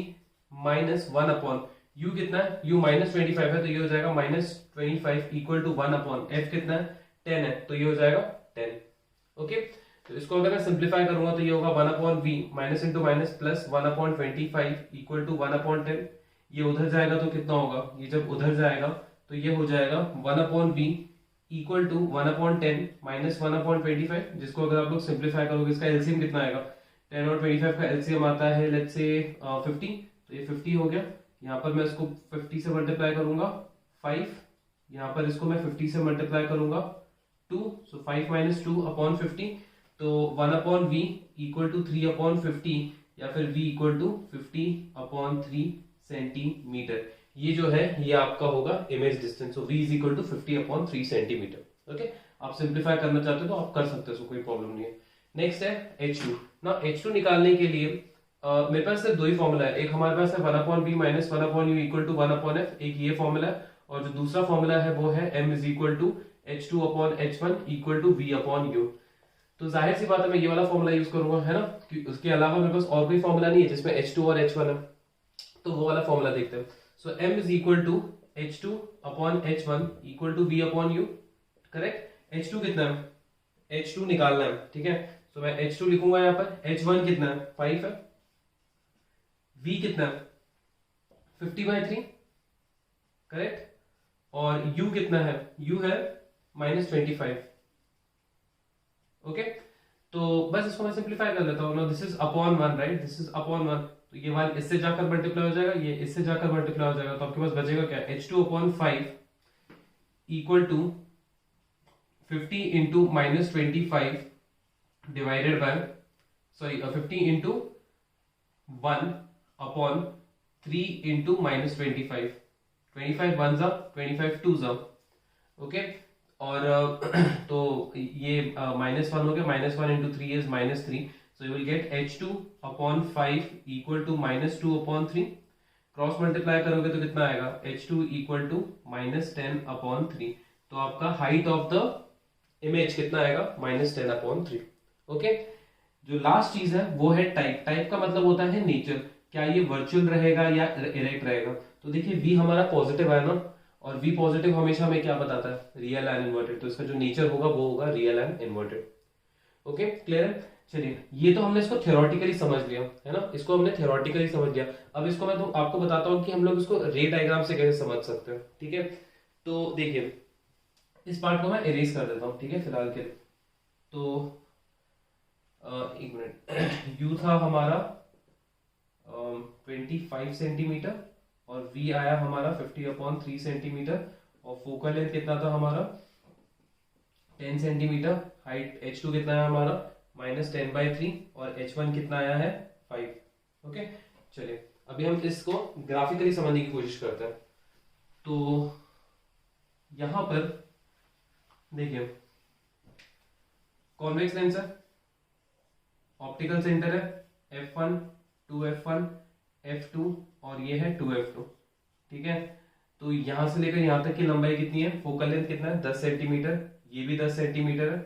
माइनस 1/u कितना है? u माइनस 25 है, तो ये हो जाएगा माइनस 25 इक्वल टू 1/f कितना है? 10 है, तो ये हो जाएगा 10। ओके, तो इसको अगर मैं सिंप्लीफाई करूंगा तो ये होगा 1/v minus into minus plus 1/25 equal to 1/10। ये उधर जाएगा तो कितना होगा, ये जब उधर जाएगा तो ये हो जाएगा 1/v इक्वल टू 1/10 माइनस 1/25, जिसको अगर आप लोग सिंप्लीफाई करोगे इसका एलसीएम कितना आएगा, 10 और 25 का एलसीएम आता है लेट्स से 50, तो ये 50 हो गया। यहाँ पर मैं इसको 50 से मल्टीप्लाई करूंगा 5, यहाँ पर इसको मैं 50 से मल्टीप्लाई करूंगा 2, सो 5 माइनस 2/50, तो 1/v इक्वल टू 3/50 या फिर v इक्वल टू 50/3 सेंटीमीटर। ये जो है ये आपका होगा image distance, so v is equal to 50/3 centimetre. Okay, आप सिंप्लीफाई करना चाहते हो तो आप कर सकते हो, कोई प्रॉब्लम नहीं है। नेक्स्ट है h2। ना h2 निकालने के लिए मेरे पास सिर्फ दो ही फॉर्मूला है, एक हमारे पास है 1/b minus 1/u equal to 1/f, एक ये फॉर्मूला है, और जो दूसरा फॉर्मूला है वो है m is equal to h2/h1 equal to v/u। तो जाहिर सी बात है मैं ये वाला फॉर्मूला यूज करूंगा, है ना, कि उसके अलावा मेरे पास और कोई फॉर्मूला नहीं है जिसमें h2 और h1 है, तो वो वाला फॉर्मूला देखते हैं। So m is equal to h2/h1 equal to v/u, correct. h2 कितना है, h2 निकालना है, ठीक है, तो मैं h2 लिखूंगा यहाँ पर, h1 कितना है 5 है, v कितना है 50/3, करेक्ट, और u कितना है, u है -25। ओके, तो बस इसको मैं सिंप्लीफाई कर लेता हूँ ना, this is upon 1 right, this is upon 1, तो ये 1 इससे जाकर मल्टीप्लाई हो जाएगा, ये इससे जाकर मल्टीप्लाई हो जाएगा, तो आपके पास बचेगा क्या, h2/5 equal to 50 into -25 divided by 50 into 1/3 into -25, 25 1 जा 25 2 जा, ओके, और तो ये -1 हो गया, -1 into 3 is -3, so you will get h2/5 equal to -2/3, cross multiply करोगे तो कितना आएगा, h2 इक्वल टू -10/3, तो आपका हाइट ऑफ द इमेज कितना आएगा, -10/3। ओके, जो लास्ट चीज है वो है टाइप। टाइप का मतलब होता है नेचर, क्या ये वर्चुअल रहेगा या इरेक्ट रहेगा। तो देखिए v हमारा पॉजिटिव है ना, और v पॉजिटिव हमेशा हमें क्या बताता है, रियल एंड इन्वर्टेड, तो इसका जो नेचर होगा वो होगा real and inverted. Okay, clear है। चलिए, ये तो हमने इसको थ्योरेटिकली समझ लिया, है ना, इसको हमने थ्योरेटिकली समझ लिया। अब इसको मैं तो आपको बताता हूँ कि हम लोग इसको रे डायग्राम से कैसे समझ सकते हैं, ठीक है। तो देखिए, इस पार्ट को मैं इरेज कर देता हूँ, ठीक है, फिलहाल के लिए। तो एक मिनट, u था हमारा 25 सेंटीमीटर, और v आया हमारा 50/3 सेंटीमीटर, और फोकल लेंथ कितना था हमारा 10 सेंटीमीटर, हाइट h2 कितना है हमारा -10/3, और h1 कितना आया है 5। ओके, चलिए अभी हम इसको ग्राफिकली समझने की कोशिश करते हैं। तो यहां पर देखिए, कॉन्वेक्स लेंस है, ऑप्टिकल सेंटर है f1 2f1 f2, और ये है 2f2, ठीक है। तो यहां से लेकर यहां तक की लंबाई कितनी है, फोकल लेंथ कितना है 10 सेंटीमीटर, ये भी 10 सेंटीमीटर है,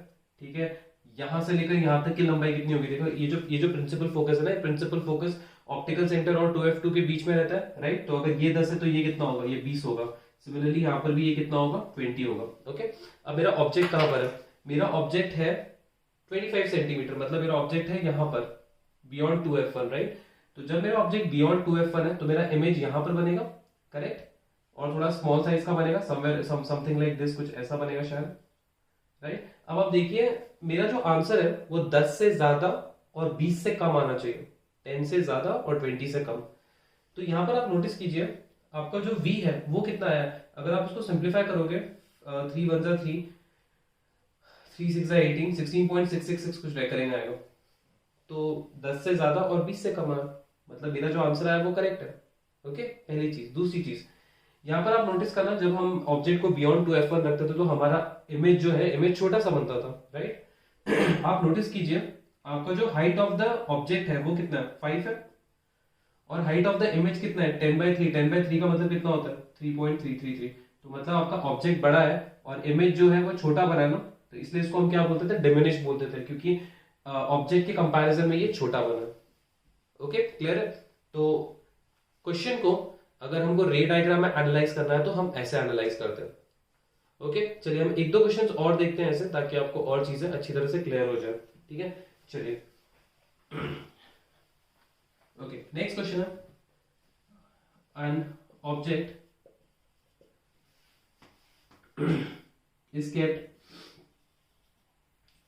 ठीक है। यहां से लेकर यहां तक की लंबाई कितनी होगी, देखो ये जो प्रिंसिपल फोकस है ना, प्रिंसिपल फोकस ऑप्टिकल सेंटर और 2f2 के बीच में रहता है, राइट। तो अगर ये 10 है तो ये कितना होगा, ये 20 होगा। सिमिलरली यहाँ पर भी ये कितना होगा, 20 होगा। ओके, अब मेरा ऑब्जेक्ट कहां पर है, मेरा ऑब्जेक्ट है 25 सेंटीमीटर, मतलब मेरा ऑब्जेक्ट है यहाँ पर बियॉन्ड 2f1, राइट। तो जब मेरा ऑब्जेक्ट बियॉन्ड 2f1 है तो मेरा इमेज यहाँ पर बनेगा, करेक्ट, और थोड़ा स्मॉल साइज का बनेगा, समवेयर समथिंग लाइक दिस, कुछ ऐसा बनेगा शायद, राइट। अब आप देखिए, मेरा जो आंसर है वो 10 से ज्यादा और 20 से कम आना चाहिए, 10 से ज्यादा और 20 से कम। तो यहाँ पर आप नोटिस कीजिए, आपका जो v है वो कितना है, अगर आप उसको सिंप्लीफाई करोगे 3 1 जा 3, 3 6 जा 18, 16.666 कुछ रेकरिंग आएगा। तो 10 से ज्यादा और 20 से कम है, मतलब मेरा जो आंसर आया वो करेक्ट है। ओके, पहली चीज। दूसरी चीज, यहाँ पर आप नोटिस करना, जब हम ऑब्जेक्ट को बियॉन्ड 2f1 रखते थे तो हमारा इमेज जो है, इमेज छोटा सा बनता था, राइट। आप नोटिस कीजिए, आपका जो हाइट ऑफ द ऑब्जेक्ट है वो कितना है, 5 है, और हाइट ऑफ द इमेज कितना है, 10/3। 10/3 का मतलब कितना होता है, 3.333। तो मतलब आपका ऑब्जेक्ट बड़ा है और इमेज जो है वो छोटा बना है ना, तो इसलिए इसको हम क्या बोलते थे, डिमिनिश बोलते थे, क्योंकि ऑब्जेक्ट के कंपैरिजन में ये छोटा बना है। ओके, क्लियर है। तो क्वेश्चन को अगर हमको रे डायग्राम में एनालाइज करना है तो हम ऐसे एनालाइज करते हैं। ओके, चलिए हम एक दो क्वेश्चंस और देखते हैं ऐसे, ताकि आपको और चीजें अच्छी तरह से क्लियर हो जाए। ठीक है, चलिए। ओके, नेक्स्ट क्वेश्चन है, an object is kept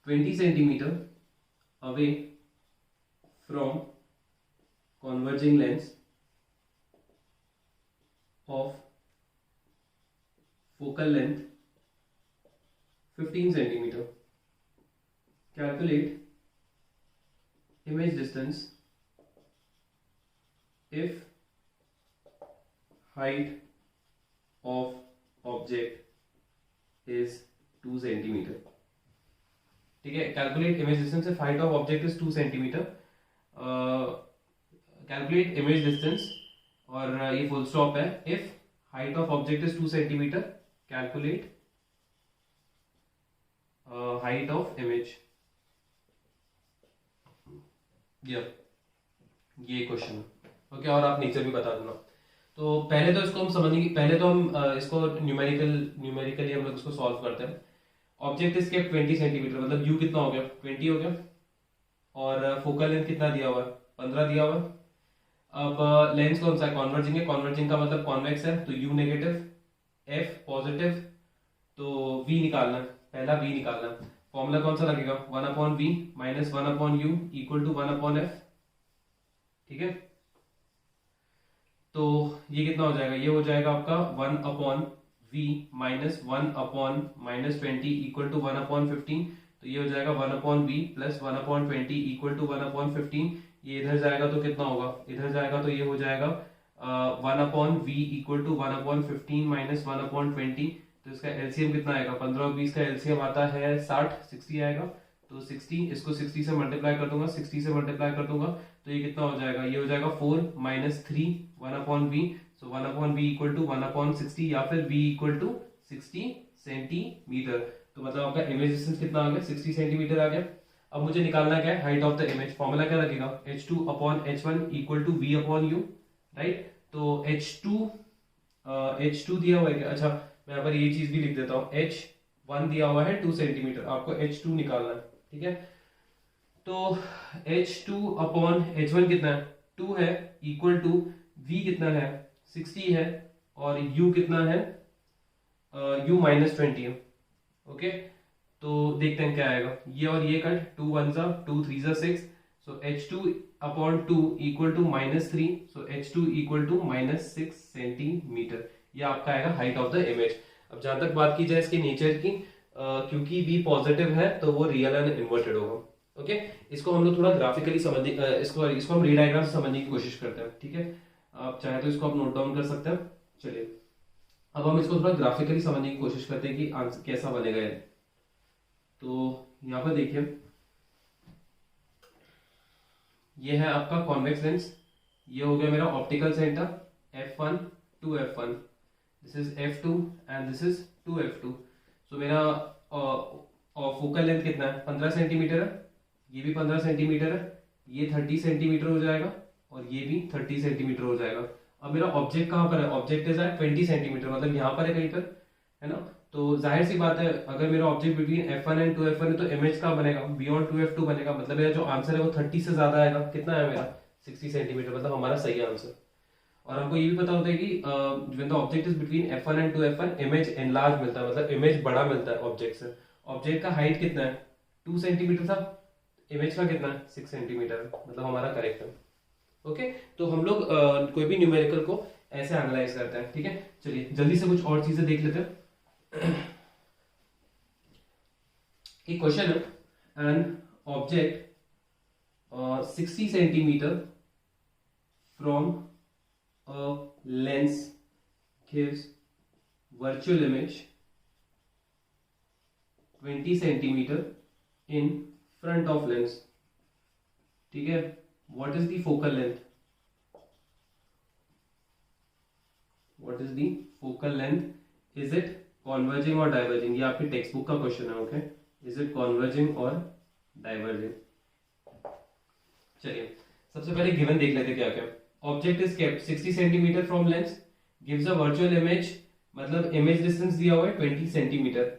20 centimeter away from converging lens of focal length 15 centimeter. Calculate image distance if height of object is 2 centimeter. ठीक है, calculate image distance if height of object is 2 centimetre. Calculate image distance, और ये full stop है, if height of object is 2 centimetre, calculate height of image. ये question है। Okay, और आप nature भी बता देना। तो पहले तो इसको हम समझेंगे, पहले तो हम इसको न्यूमेरिकली हम लोग इसको सॉल्व करते हैं। ऑब्जेक्ट इज केप्ट 20 सेंटीमीटर, मतलब यू कितना हो गया, 20 हो गया, और फोकल लेंथ कितना दिया हुआ है, 15 दिया हुआ है। अब लेंस कौन सा है, कॉन्वर्जिंग है, कॉन्वर्जिंग का मतलब कॉन्वेक्स है, तो यू नेगेटिव, एफ पॉजिटिव, तो वी निकालना है, पहला वी निकालना है। फॉर्मूला कौन सा लगेगा, 1/v minus 1/u equal to 1/f। ठीक है, तो ये कितना हो जाएगा, ये हो जाएगा आपका 1/v माइनस 1/-20 इक्वल टू 1/15। तो ये हो जाएगा 1/v प्लस 1/20 इक्वल टू 1/15। ये इधर जाएगा तो कितना होगा, इधर जाएगा तो ये हो जाएगा 1/v इक्वल टू 1/15 माइनस 1/20। तो इसका एलसीएम कितना आएगा, 15 और 20 का एलसीएम आता है 60 आएगा। तो 60, इसको 60 से मल्टीप्लाई कर दूंगा, 60 से मल्टीप्लाई कर दूंगा, तो ये कितना हो जाएगा, ये हो जाएगा 4 minus 3 1/v। So 1/v equal to 1/60, या फिर v इक्वल टू 60 सेंटीमीटर। तो मतलब आपका इमेज डिस्टेंस कितना आ गया, 60 सेंटीमीटर आ गया। अब मुझे निकालना क्या है, height of the image. Formula क्या लगेगा, h2/h1 equal to v/u, right. तो h2 दिया हुआ है क्या, अच्छा मैं यहाँ पर ये चीज भी लिख देता हूँ, h1 दिया हुआ है 2 सेंटीमीटर, आपको h2 निकालना है। ठीक है, तो h2/h1 कितना है, 2 है, इक्वल टू v कितना है, 60 है, और u कितना है, u -20 है। ओके, तो देखते हैं क्या आएगा, ये और ये cut, 2 1 2 3 6, so h2/2 equal to -3, so h2 equal to -6 centimetre. ये आपका आएगा हाइट ऑफ द इमेज। अब जहां तक बात की जाए इसके नेचर की, क्योंकि v पॉजिटिव है तो वो रियल एंड इन्वर्टेड होगा। ओके, इसको हम लोग थोड़ा ग्राफिकली समझने, इसको हम रे डायग्राम से समझने की कोशिश करते हैं। ठीक है, आप चाहे तो इसको आप नोट डाउन कर सकते हैं। चलिए, अब हम इसको थोड़ा ग्राफिकली समझने की कोशिश करते हैं कि आंसर कैसा बनेगा ये। तो यहाँ पर देखिए, ये है आपका कॉन्वेक्स लेंस, ये हो गया मेरा optical centre f1 to f1, this is f2 and this is 2f2। सो मेरा फोकल लेंथ कितना है, 15 सेंटीमीटर है, ये भी 15 सेंटीमीटर है, ये 30 सेंटीमीटर हो जाएगा, और ये भी 30 सेंटीमीटर हो जाएगा। अब मेरा ऑब्जेक्ट कहाँ पर है, ऑब्जेक्ट इज एट 20 सेंटीमीटर, मतलब यहाँ पर है कहीं पर, है ना। तो जाहिर सी बात है, अगर मेरा object between f1 and 2f1 है, तो इमेज का बनेगा बियॉन्ड 2f2 बनेगा, मतलब मेरा जो आंसर है वो 30 से ज्यादा आएगा। कितना है मेरा, 60 सेंटीमीटर, मतलब हमारा सही आंसर। और हमको ये भी पता होता है कि when the object is between f1 and 2f1, image enlarge मिलता है, मतलब इमेज बड़ा मिलता है ऑब्जेक्ट से। ऑब्जेक्ट का हाइट कितना है, 2 सेंटीमीटर था, इमेज का कितना है, 6 सेंटीमीटर, मतलब हमारा करेक्ट है। ओके, तो हम लोग कोई भी न्यूमेरिकल को ऐसे एनालाइज करते हैं। ठीक है, चलिए जल्दी से कुछ और चीजें देख लेते हैं। एक क्वेश्चन है, an object 60 centimetre from a lens gives virtual image 20 centimeter in front of lens। ठीक है, what is the focal length, what is the focal length, is it converging or diverging, ये आपकी टेक्स्ट बुक का question है। Okay, is it converging or diverging। चलिए सबसे पहले given देख लेते क्या क्या। Object is kept 60 centimeter from lens, gives a virtual image मतलब इमेज डिस्टेंस दिया हुआ है 20 सेंटीमीटर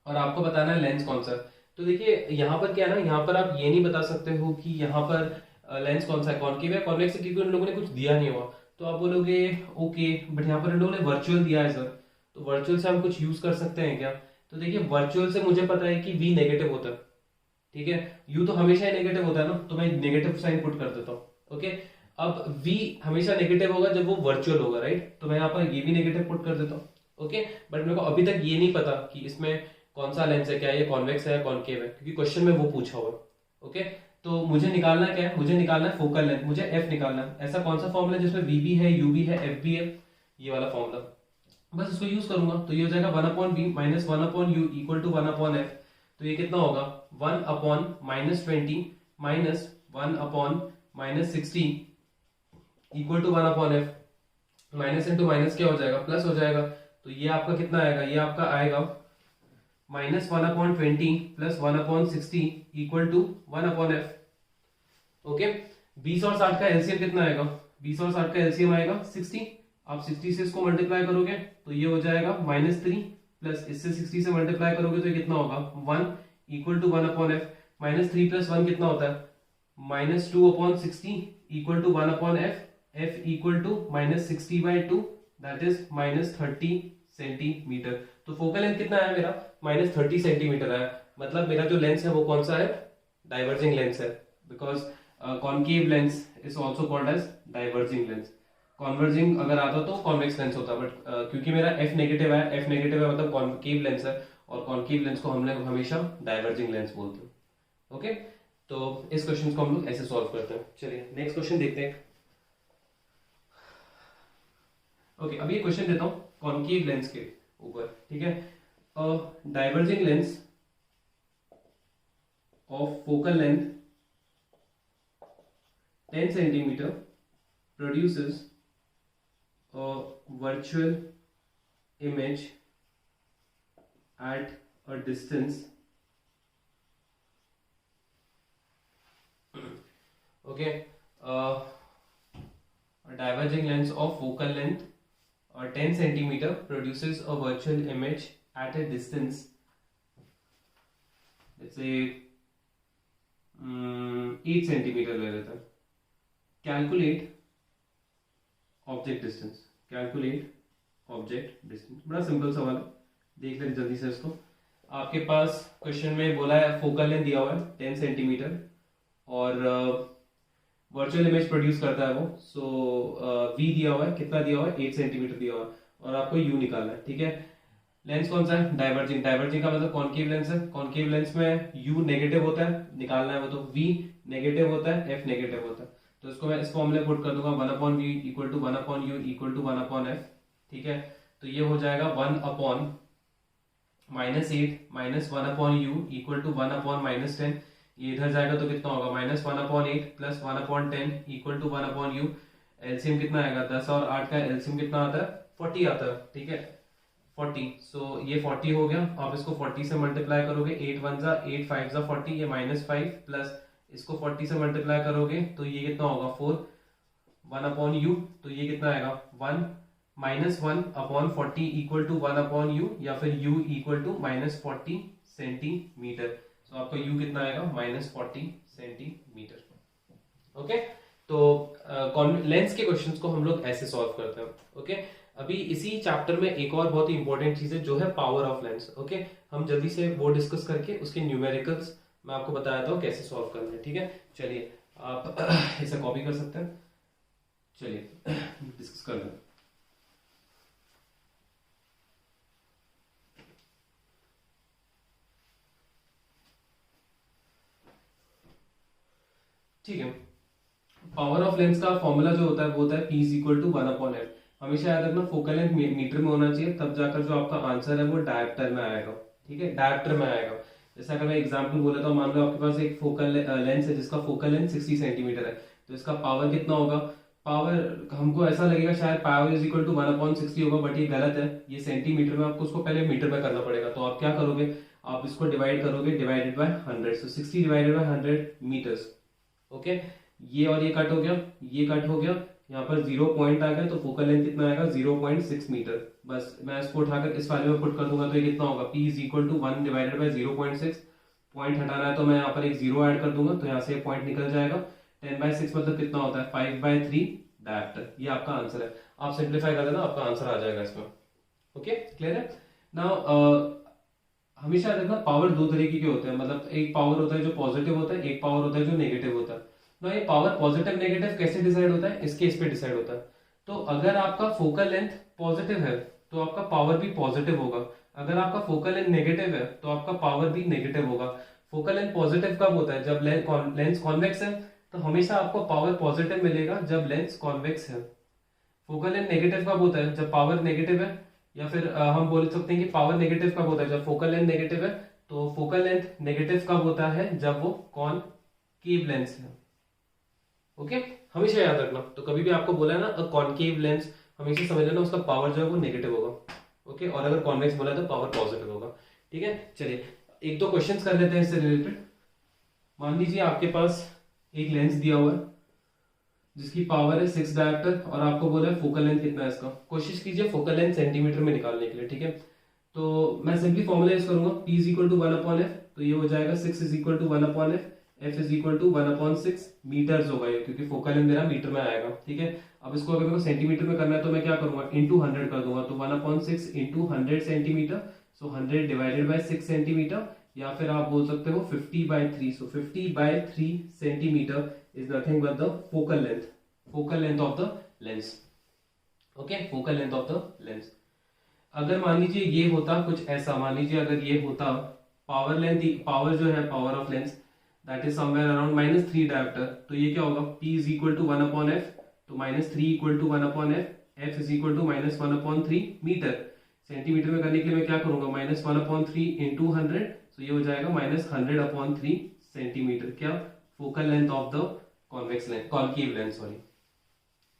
और आपको बताना है लेंस कौन सा है। तो देखिए यहाँ पर क्या है ना, यहाँ पर आप ये नहीं बता सकते हो कि यहाँ पर लेंस कौन सा है, कॉनकेव है कॉन्वेक्स है, क्योंकि उन लोगों ने कुछ दिया नहीं हुआ। तो आप बोलोगे ओके बट यहाँ पर इन लोगों ने वर्चुअल दिया है सर, तो वर्चुअल से हम कुछ यूज कर सकते हैं क्या? तो देखिए वर्चुअल से मुझे पता है कि v नेगेटिव होता है, ठीक है, u तो हमेशा ही नेगेटिव होता है ना, तो मैं नेगेटिव साइन पुट कर देता हूँ। ओके, अब v हमेशा नेगेटिव होगा जब वो वर्चुअल होगा, राइट, तो मैं यहाँ पर ये भी नेगेटिव पुट कर देता हूँ। ओके, बट मेरे को अभी तक ये नहीं पता कि इसमें कौन सा लेंस है, क्या ये कॉन्वेक्स है या कॉनकेव है, क्योंकि क्वेश्चन में वो पूछा हुआ है। ओके, तो मुझे निकालना क्या है, मुझे निकालना है फोकल लेंथ, मुझे f निकालना है। ऐसा कौन सा फॉर्मूला जिसमें v भी है, u भी है, f भी है, ये वाला फॉर्मूला, बस इसको यूज करूंगा। तो ये हो जाएगा 1/v minus 1/u equal to 1/f। तो ये कितना होगा 1/-20 minus 1/-60 equal to 1/f। Minus into minus क्या हो जाएगा, प्लस हो जाएगा। तो ये आपका कितना आएगा, ये आपका आएगा minus 1/20 plus 1/60 equal to 1/f। Okay, 20 और 60 का एलसीएम कितना आएगा, 20 और 60 का एलसीएम आएगा 60। आप 60 से इसको मल्टीप्लाई करोगे तो ये हो जाएगा -3 प्लस इससे 60 से मल्टीप्लाई करोगे तो ये कितना होगा 1 इक्वल टू 1/f। -3 प्लस 1 कितना होता है -2/60 equal to 1/f। f equal to -60/2 that is -30 centimetre. तो फोकल लेंथ कितना है मेरा -30 सेंटीमीटर है। मतलब मेरा जो लेंस है वो कौन सा है, डाइवर्जिंग लेंस है, because concave lens is also called as diverging lens. Converging अगर आता तो कॉन्वेक्स लेंस होता, बट क्योंकि मेरा f नेगेटिव है मतलब कॉनकेव लेंस है, और कॉनकेव लेंस को हम लोग हमेशा डाइवर्जिंग लेंस बोलते हैं। ओके, तो इस क्वेश्चन को हम लोग ऐसे सॉल्व करते हैं। चलिए नेक्स्ट क्वेश्चन देखते हैं। ओके, अभी क्वेश्चन देता हूँ कॉनकेव लेंस के ऊपर, ठीक है। Diverging lens of focal length 10 centimetre produces a virtual image at a distance okay a diverging lens of focal length 10 centimeter produces a virtual image at a distance, let's say 8 centimeter ले लेते हैं। Calculate object distance, calculate object distance, बड़ा simple सवाल है, देख लें जल्दी से इसको। आपके पास क्वेश्चन में बोला है फोकल लेंथ दिया हुआ है 10 सेंटीमीटर और वर्चुअल इमेज प्रोड्यूस करता है वो, सो v दिया हुआ है, कितना दिया हुआ है 8 सेंटीमीटर दिया हुआ है, और आपको u निकालना है, ठीक है। लेंस कौन सा है, डाइवर्जिंग, डाइवर्जिंग का मतलब कॉनकेव लेंस है, कॉनकेव लेंस में u नेगेटिव होता है, निकालना है वो, तो v नेगेटिव होता है, f नेगेटिव होता है। तो इसको मैं इस फॉर्मूले पुट कर दूंगा 1/v equal to 1/u equal to 1/f, ठीक है। तो ये हो जाएगा 1/-8 माइनस 1/u इक्वल टू 1/-10। ये इधर जाएगा तो कितना होगा -1/8 plus 1/10 equal to 1/u। LCM कितना आएगा, 10 और 8 का एलसीएम कितना आता है 40 आता है, ठीक है 40। सो ये 40 हो गया, आप इसको 40 से मल्टीप्लाई करोगे, 8 1 जा 8 5 जा 40, ये -5 प्लस इसको 40 से मल्टीप्लाई करोगे तो ये कितना होगा 4 1/u। तो ये कितना आएगा 1 -1/40 इक्वल टू 1/u, या फिर u इक्वल टू -40 सेंटीमीटर। तो आपका u कितना आएगा -40 सेंटीमीटर। ओके, तो लेंस के क्वेश्चंस को हम लोग ऐसे सॉल्व करते हैं। ओके, अभी इसी चैप्टर में एक और बहुत ही इंपॉर्टेंट चीज है जो है पावर ऑफ लेंस। ओके, हम जल्दी से वो डिस्कस करके उसके न्यूमेरिकल्स मैं आपको बताया था कैसे सॉल्व करना है, ठीक है। चलिए आप इसे कॉपी कर सकते हैं, चलिए डिस्कस कर लें। ठीक है, पावर ऑफ लेंस का फॉर्मूला जो होता है वो होता है P इक्वल टू 1/f। हमेशा याद रखना फोकल लेंथ मीटर में होना चाहिए, तब जाकर जो आपका आंसर है वो डायप्टर में आएगा, ठीक है, डायप्टर में आएगा। जैसे अगर मैं एग्जांपल बोले तो मान लो आपके पास एक फोकल लेंस है जिसका फोकल लेंथ 60 सेंटीमीटर है, तो इसका पावर कितना होगा, पावर हमको ऐसा लगेगा शायद पावर इज इक्वल टू 1/60 होगा, बट ये गलत है, ये सेंटीमीटर में, आपको उसको पहले मीटर में करना पड़ेगा। तो आप क्या करोगे, आप इसको डिवाइड करोगे, divided by 100, so 60 divided by 100 metres. Okay, ये और ये कट हो गया, ये कट हो गया, यहाँ पर 0 पॉइंट आ गया तो फोकल लेंथ कितना आएगा 0.6 मीटर। बस मैं इसको उठाकर इस वाले में पुट कर दूंगा तो ये कितना होगा, P इज इक्वल टू 1 डिवाइडेड बाई 0.6। पॉइंट हटाना है तो मैं यहाँ पर एक 0 ऐड कर दूंगा तो यहाँ से पॉइंट निकल जाएगा। 10/6 मतलब कितना होता है 5/3 डायप्टर। ये आपका आंसर है। आप सिंप्लीफाई कर देना, आपका आंसर आ जाएगा इसमें। ओके, क्लियर है। नाउ हमेशा देखना पावर दो तरीके के होते हैं, मतलब एक पावर होता है जो पॉजिटिव होता है, एक पावर होता है जो नेगेटिव होता है। ना ये पावर पॉजिटिव नेगेटिव कैसे डिसाइड होता है, इस केस पे डिसाइड होता है। तो अगर आपका फोकल लेंथ पॉजिटिव है तो आपका पावर भी पॉजिटिव होगा, अगर आपका फोकल लेंथ नेगेटिव है तो आपका पावर भी नेगेटिव होगा। फोकल लेंथ पॉजिटिव कब होता है, जब लेंस कॉन्वेक्स है तो हमेशा आपको पावर पॉजिटिव मिलेगा जब लेंस कॉन्वेक्स है। फोकल लेंथ नेगेटिव कब होता है, जब पावर नेगेटिव है, या फिर हम बोल सकते हैं कि पावर नेगेटिव कब होता है, जब फोकल लेंथ नेगेटिव है। तो फोकल लेंथ नेगेटिव कब होता है, जब वो कॉनकेव लेंस है। ओके, हमेशा याद रखना। तो कभी भी आपको बोला है ना कॉनकेव लेंस, हमेशा समझ लेना उसका पावर जो है वो नेगेटिव होगा। ओके, और अगर कॉन्वेक्स बोला है तो पावर पॉजिटिव होगा। ठीक है, चलिए एक दो क्वेश्चंस कर लेते हैं इससे रिलेटेड। मान लीजिए आपके पास एक लेंस दिया हुआ है जिसकी पावर है 6 डायप्टर और आपको बोला है फोकल लेंथ कितना है इसका। कोशिश कीजिए फोकल लेंथ सेंटीमीटर में निकालने के लिए। ठीक है, तो मैं सिंपली फॉर्मूला यूज करूंगा, P is equal to 1/f। तो ये हो जाएगा 6 is equal to 1/f, F is equal to 1/6 metres होगा ये, क्योंकि फोकल लेंथ मेरा मीटर में आएगा। ठीक है, अब इसको अगर मेरे को सेंटीमीटर में करना है तो मैं क्या करूंगा, इंटू 100 कर दूंगा। तो 1/6 into 100 centimetre, so 100 divided by 6 centimetre, या फिर आप बोल सकते हो 50/3। सो 50/3 centimetre is nothing but the focal length of the lens. Okay, focal length of the lens. अगर मान लीजिए ये होता कुछ ऐसा, मान लीजिए अगर ये होता पावर लेंथ, पावर जो है power of lens that is somewhere around -3 dioptre, तो ये क्या होगा, P is equal to 1/f। तो -3 equal to 1/f, F is equal to -1/3 metre. Centimetre में करने के लिए मैं क्या करूंगा, -1/3 इंटू 100, तो ये हो जाएगा -100/3 सेंटीमीटर। क्या, focal length of the convex lens, concave lens, sorry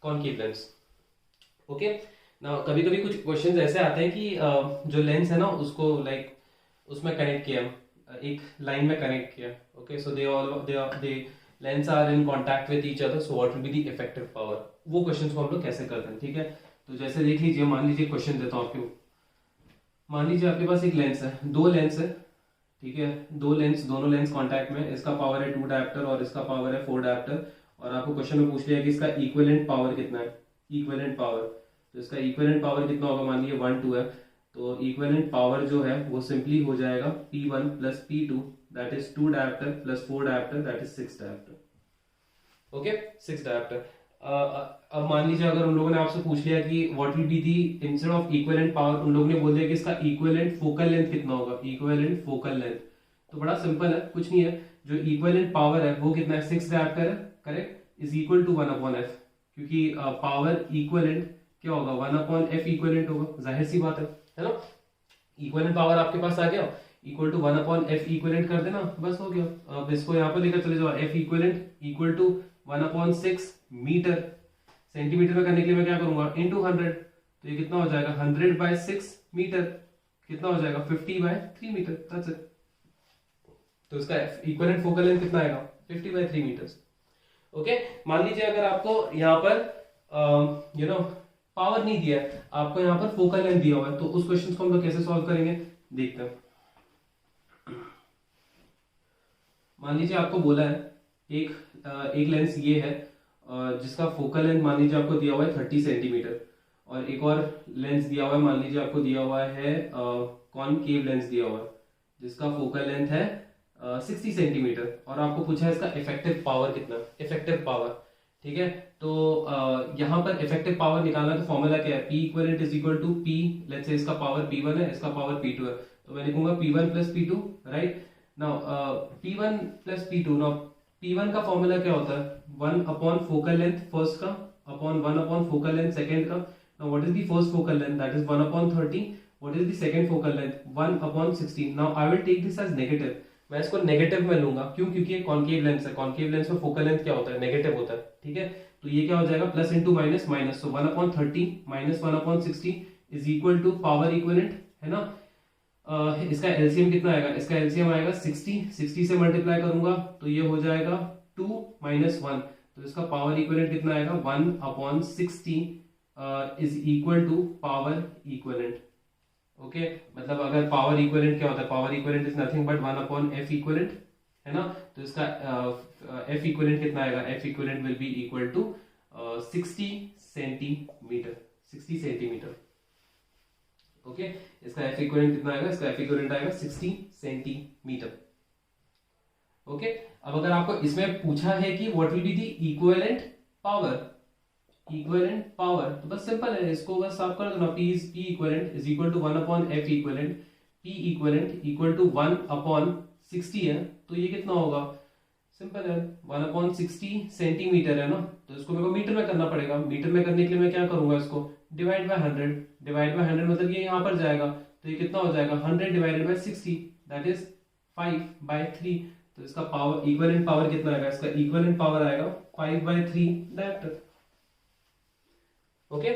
concave lens. Okay, ना कभी कभी कुछ क्वेश्चंस ऐसे आते हैं कि जो लेंस है ना उसको उसमें कनेक्ट किया, एक लाइन में कनेक्ट किया। Okay, so they lens are in contact with each other, so what will be the effective power. वो क्वेश्चंस को हम लोग कैसे करते हैं। ठीक है, तो जैसे देख लीजिए, मान लीजिए क्वेश्चन देता हूँ आपको। मान लीजिए आपके पास एक लेंस है, दो लेंस है। ठीक है, दोनों लेंस कांटेक्ट में, इसका पावर है 2 डायप्टर और इसका पावर है 4 डायप्टर, और आपको क्वेश्चन में पूछ लिया कि इसका इक्विवेलेंट पावर कितना है, इक्विवेलेंट पावर। तो इसका इक्विवेलेंट पावर कितना होगा, मान लीजिए 1 2 है, तो इक्विवेलेंट पावर जो है वो सिंपली हो जाएगा P1 plus P2 that is 2 dioptre plus 4 dioptre that is 6 dioptre. Okay, 6 dioptre. अब मान लीजिए अगर उन लोगों ने आपसे पूछ लिया कि what will be the instead of equivalent power, उन लोगों ने बोल दिया कि इसका इक्विवेलेंट फोकल लेंथ कितना होगा, इक्विवेलेंट फोकल लेंथ। तो बड़ा सिंपल है, कुछ नहीं है, जो इक्विवेलेंट पावर है वो कितना है, 6 डायप्टर है, correct, is equal to 1/f, क्योंकि पावर इक्विवेलेंट क्या होगा, 1/f इक्विवेलेंट होगा, जाहिर सी बात है ना। इक्विवेलेंट पावर आपके पास आ गया, इक्वल टू 1/f इक्विवेलेंट कर देना, बस हो गया। अब इसको यहाँ पर लेकर चले जाओ, f equivalent equal to 1/6 metre. Centimetre में करने के लिए मैं क्या करूंगा, इनटू 100, तो ये कितना हो जाएगा 100/6 मीटर, कितना हो जाएगा 50/3 मीटर, दैट्स इट। तो इसका इक्विवेलेंट फोकल लेंथ कितना आएगा, 50/3 मीटर्स। ओके, मान लीजिए अगर आपको यहाँ पर पावर नहीं दिया है, आपको यहाँ पर फोकल लेंथ दिया हुआ है, तो उस क्वेश्चन को हम लोग कैसे सॉल्व करेंगे, देखते हैं। मान लीजिए आपको बोला है एक लेंस ये है जिसका फोकल लेंथ मान लीजिए आपको दिया हुआ है 30 सेंटीमीटर, और एक और लेंस दिया हुआ है, मान लीजिए आपको दिया हुआ है कॉनकेव लेंस दिया हुआ है जिसका फोकल लेंथ है 60 सेंटीमीटर, और आपको पूछा है इसका इफेक्टिव पावर कितना, इफेक्टिव पावर। ठीक है, तो यहाँ पर इफेक्टिव पावर निकालना तो फॉर्मूला क्या है, P equivalent is equal to P, let's say इसका पावर P1 है, इसका पावर P2 है, तो मैं लिखूंगा P1 plus P2, right. Now P1 plus P2, now P1 का फॉर्मूला क्या होता है, 1 फोकल लेंथ फर्स्ट का अपॉन 1 फोकल लेंथ सेकंड का। Now what is the first focal length, that is 1/30, what is the second focal length, 1/16। Now I will take this as negative, मैं इसको negative में लूंगा, क्यों, क्योंकि ये कॉनकेव लेंस है, कॉनकेव लेंस में फोकल लेंथ क्या होता है, नेगेटिव होता है। ठीक है, तो ये क्या हो जाएगा, plus into minus minus, so 1/30 minus 1/60 is equal to power equivalent, है ना। इसका एलसीएम कितना आएगा, इसका एलसीएम आएगा 60 से मल्टीप्लाई करूंगा तो ये हो जाएगा 2 - 1, तो इसका पावर इक्विवेलेंट कितना आएगा 1/60 is equal to power equivalent. Okay, मतलब अगर पावर इक्विवेलेंट क्या होता है, power equivalent is nothing but 1/f equivalent, है ना। तो इसका f इक्विवेलेंट कितना आएगा, f equivalent will be equal to 60 centimetre, 60 centimetre. Okay, इसका f इक्विवेलेंट कितना आएगा, इसका f इक्विवेलेंट आएगा 60 सेंटीमीटर। ओके, अब अगर आपको इसमें पूछा है कि what will be the equivalent power, equivalent power, तो बस सिंपल है, इसको बस आप कर दो ना, P equivalent is equal to 1/f equivalent, P equivalent equal to 1/60 है, तो ये कितना होगा, सिंपल है 1/60 सेंटीमीटर है ना, तो इसको मेरे को मीटर में करना पड़ेगा। मीटर में करने के लिए मैं क्या करूंगा, इसको डिवाइड बाय 100, डिवाइड बाय 100 मतलब ये यहाँ पर जाएगा, तो ये कितना हो जाएगा 100 डिवाइडेड बाय 60, दैट इज 5/3। तो इसका पावर इक्विवेलेंट पावर कितना आएगा, इसका इक्विवेलेंट पावर आएगा 5/3 डायरेक्ट। ओके,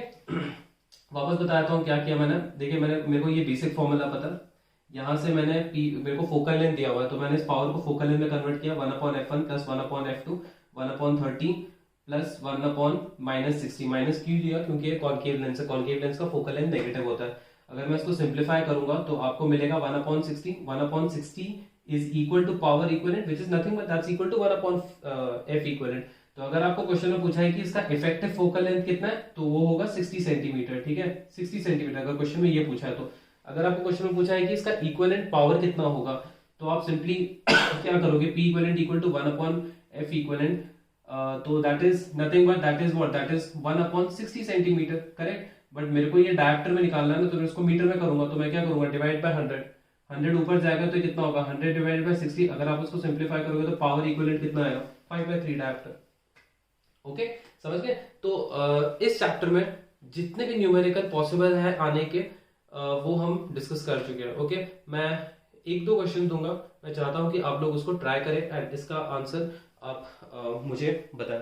वापस बताता हूँ क्या किया मैंने। देखिए मेरे को ये बेसिक फॉर्मूला पता, यहाँ से मैंने मेरे को फोकल लेंथ दिया हुआ है, तो मैंने इस पावर को फोकल लेंथ में कन्वर्ट किया 1/f1 plus 1/f2 1/30 plus 1/-60। Minus क्यों दिया, क्योंकि ये कॉन्केव लेंस है, कॉन्केव लेंस का फोकल लेंथ नेगेटिव होता है। अगर मैं इसको सिंप्लीफाई करूंगा तो आपको मिलेगा 1/60 is equal to power equivalent which is nothing but that's equal to 1/f equivalent. तो अगर आपको क्वेश्चन में पूछा है कि इसका इफेक्टिव फोकल लेंथ कितना है, तो वो होगा 60 सेंटीमीटर, ठीक है, 60 सेंटीमीटर अगर क्वेश्चन में ये पूछा है तो। अगर आपको क्वेश्चन में पूछा है कि इसका इक्विवेलेंट पावर कितना होगा, तो आप सिंपली क्या करोगे, P equivalent equal to 1/f equivalent, तो that is nothing but that is what, that is 1/60 centimetre, correct. But मेरे को ये डायरेक्टर में निकालना है ना, तो मैं इसको मीटर में करूंगा, तो मैं क्या करूंगा, डिवाइड बाय 100, 100 ऊपर जाएगा तो कितना होगा 100 डिवाइडेड बाय 60। अगर आप इसको सिंप्लीफाई करोगे तो पावर इक्विवेलेंट कितना आएगा 5/3 डायरेक्टर। ओके, समझ गए। तो इस चैप्टर में जितने भी न्यूमेरिकल पॉसिबल है आने के, वो हम डिस्कस कर चुके हैं। ओके, मैं 1-2 क्वेश्चन दूंगा, मैं चाहता हूं कि आप लोग उसको ट्राई करें एंड इसका आंसर आप मुझे बताएं।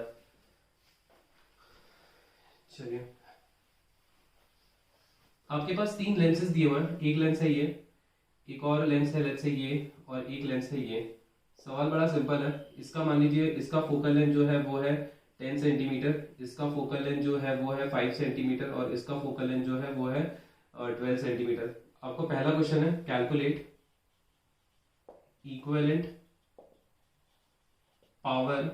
चलिए, आपके पास 3 लेंसेज दिए हुए हैं, एक लेंस है ये, एक और लेंस है लेट्स से ये, और एक लेंस है ये। सवाल बड़ा सिंपल है, इसका मान लीजिए इसका फोकल लेंथ जो है वो है 10 सेंटीमीटर, इसका फोकल लेंथ जो है वो है 5 सेंटीमीटर, और इसका फोकल लेंथ जो है वो है 12 सेंटीमीटर। आपको पहला क्वेश्चन है, calculate equivalent power.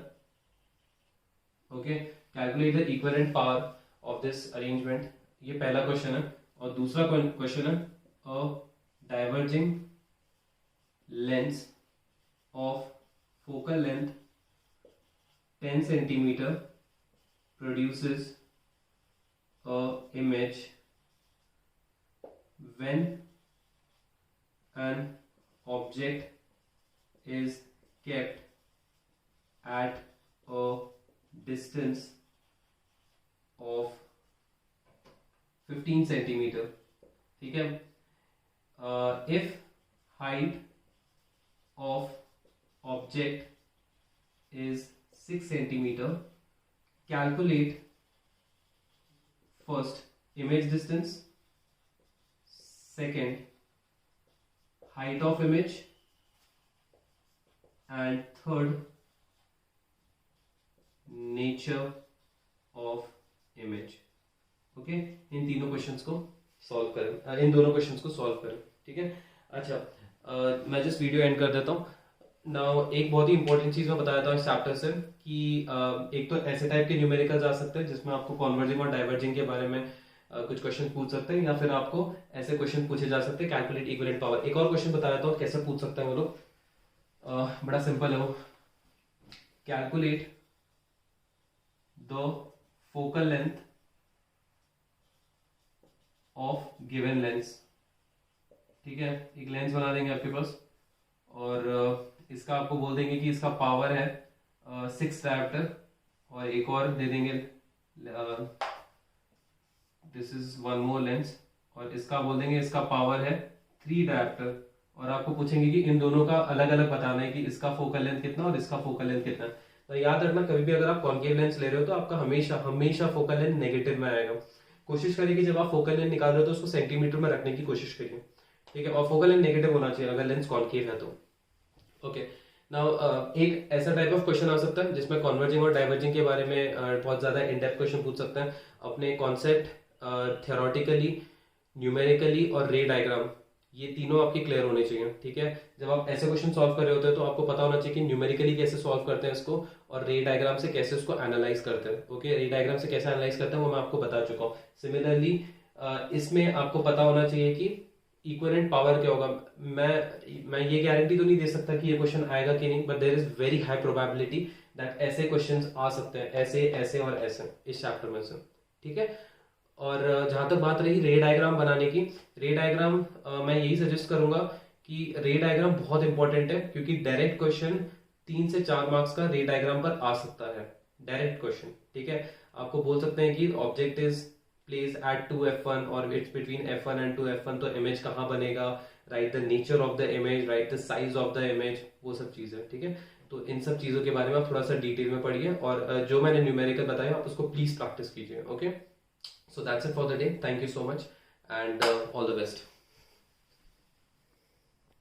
Okay, calculate the equivalent power of this arrangement, ये पहला क्वेश्चन है। और दूसरा क्वेश्चन है, अ diverging lens of focal length 10 centimeter produces a image when an object is kept at a distance of 15 centimeter, ठीक है। if height of object is 6 centimeter, calculate first image distance, second height of image, and third nature of image। Okay, इन तीनों questions को solve करें, इन दोनों questions को solve करें, ठीक है। अच्छा, मैं जस्ट वीडियो एंड कर देता हूँ। नाउ एक बहुत ही इंपॉर्टेंट चीज मैं बताया था इस चैप्टर से कि एक तो ऐसे टाइप के न्यूमेरिकल्स आ सकते हैं जिसमें आपको कॉन्वर्जिंग और डाइवर्जिंग के बारे में कुछ क्वेश्चन पूछ सकते हैं, या फिर आपको ऐसे क्वेश्चन पूछे जा सकते हैं, कैलकुलेट इक्विवेलेंट पावर। एक और क्वेश्चन बताया था कैसे पूछ सकते हैं वो लोग, बड़ा सिंपल है वो, calculate the focal length of given lens, ठीक है। एक लेंस बना देंगे आपके पास, और इसका आपको बोल देंगे कि इसका पावर है 6 डायोप्टर, और एक और दे देंगे, this is one more lens, और इसका बोल देंगे इसका पावर है 3 डायोप्टर, और आपको पूछेंगे कि इन दोनों का अलग अलग बताना है कि इसका फोकल लेंथ कितना और इसका फोकल लेंथ कितना। तो याद रखना, कभी भी अगर आप कॉन्केव लेंस ले रहे हो तो आपका हमेशा हमेशा फोकल लेंथ नेगेटिव में आएगा। कोशिश करिए कि जब आप फोकल लेंथ निकाल रहे हो तो उसको सेंटीमीटर में रखने की कोशिश करिए, ठीक है, और फोकल लेंथ नेगेटिव होना चाहिए अगर लेंस कॉन्केव है तो। ओके, नाउ एक ऐसा टाइप ऑफ क्वेश्चन आ सकता है जिसमें कन्वर्जिंग और डाइवर्जिंग के बारे में बहुत ज्यादा इन डेप्थ क्वेश्चन पूछ सकते हैं अपने कॉन्सेप्ट, थियोरेटिकली, न्यूमेरिकली और रे डायग्राम, ये तीनों आपके क्लियर होने चाहिए। ठीक है, जब आप ऐसे क्वेश्चन सॉल्व कर रहे होते हैं तो आपको पता होना चाहिए कि न्यूमेरिकली कैसे सॉल्व करते हैं इसको और रे डायग्राम से कैसे उसको एनालाइज करते हैं। ओके, रे डायग्राम से कैसे एनालाइज करते हैं वो मैं आपको बता चुका हूँ। सिमिलरली इसमें आपको पता होना चाहिए कि इक्विवेलेंट पावर क्या होगा। मैं ये गारंटी तो नहीं दे सकता कि ये क्वेश्चन आएगा कि नहीं, but there is very high probability that ऐसे क्वेश्चंस आ सकते हैं, ऐसे ऐसे और ऐसे इस चैप्टर में से। ठीक है, और जहां तक बात रही रे डायग्राम बनाने की, रे डायग्राम मैं यही सजेस्ट करूंगा कि रे डायग्राम बहुत इंपॉर्टेंट है क्योंकि डायरेक्ट क्वेश्चन 3 से 4 मार्क्स का रे डायग्राम पर आ सकता है, डायरेक्ट क्वेश्चन। ठीक है, आपको बोल सकते हैं कि object is place at 2f1 और it's between f1 and 2f1, तो इमेज कहाँ बनेगा, right the nature of the image, right the size of the image, वो सब चीजें। ठीक है, तो इन सब चीजों के बारे में आप थोड़ा सा डिटेल में पढ़िए और जो मैंने न्यूमेरिकल बताया आप उसको प्लीज प्रैक्टिस कीजिए। Okay, so that's it for the day. Thank you so much and all the best.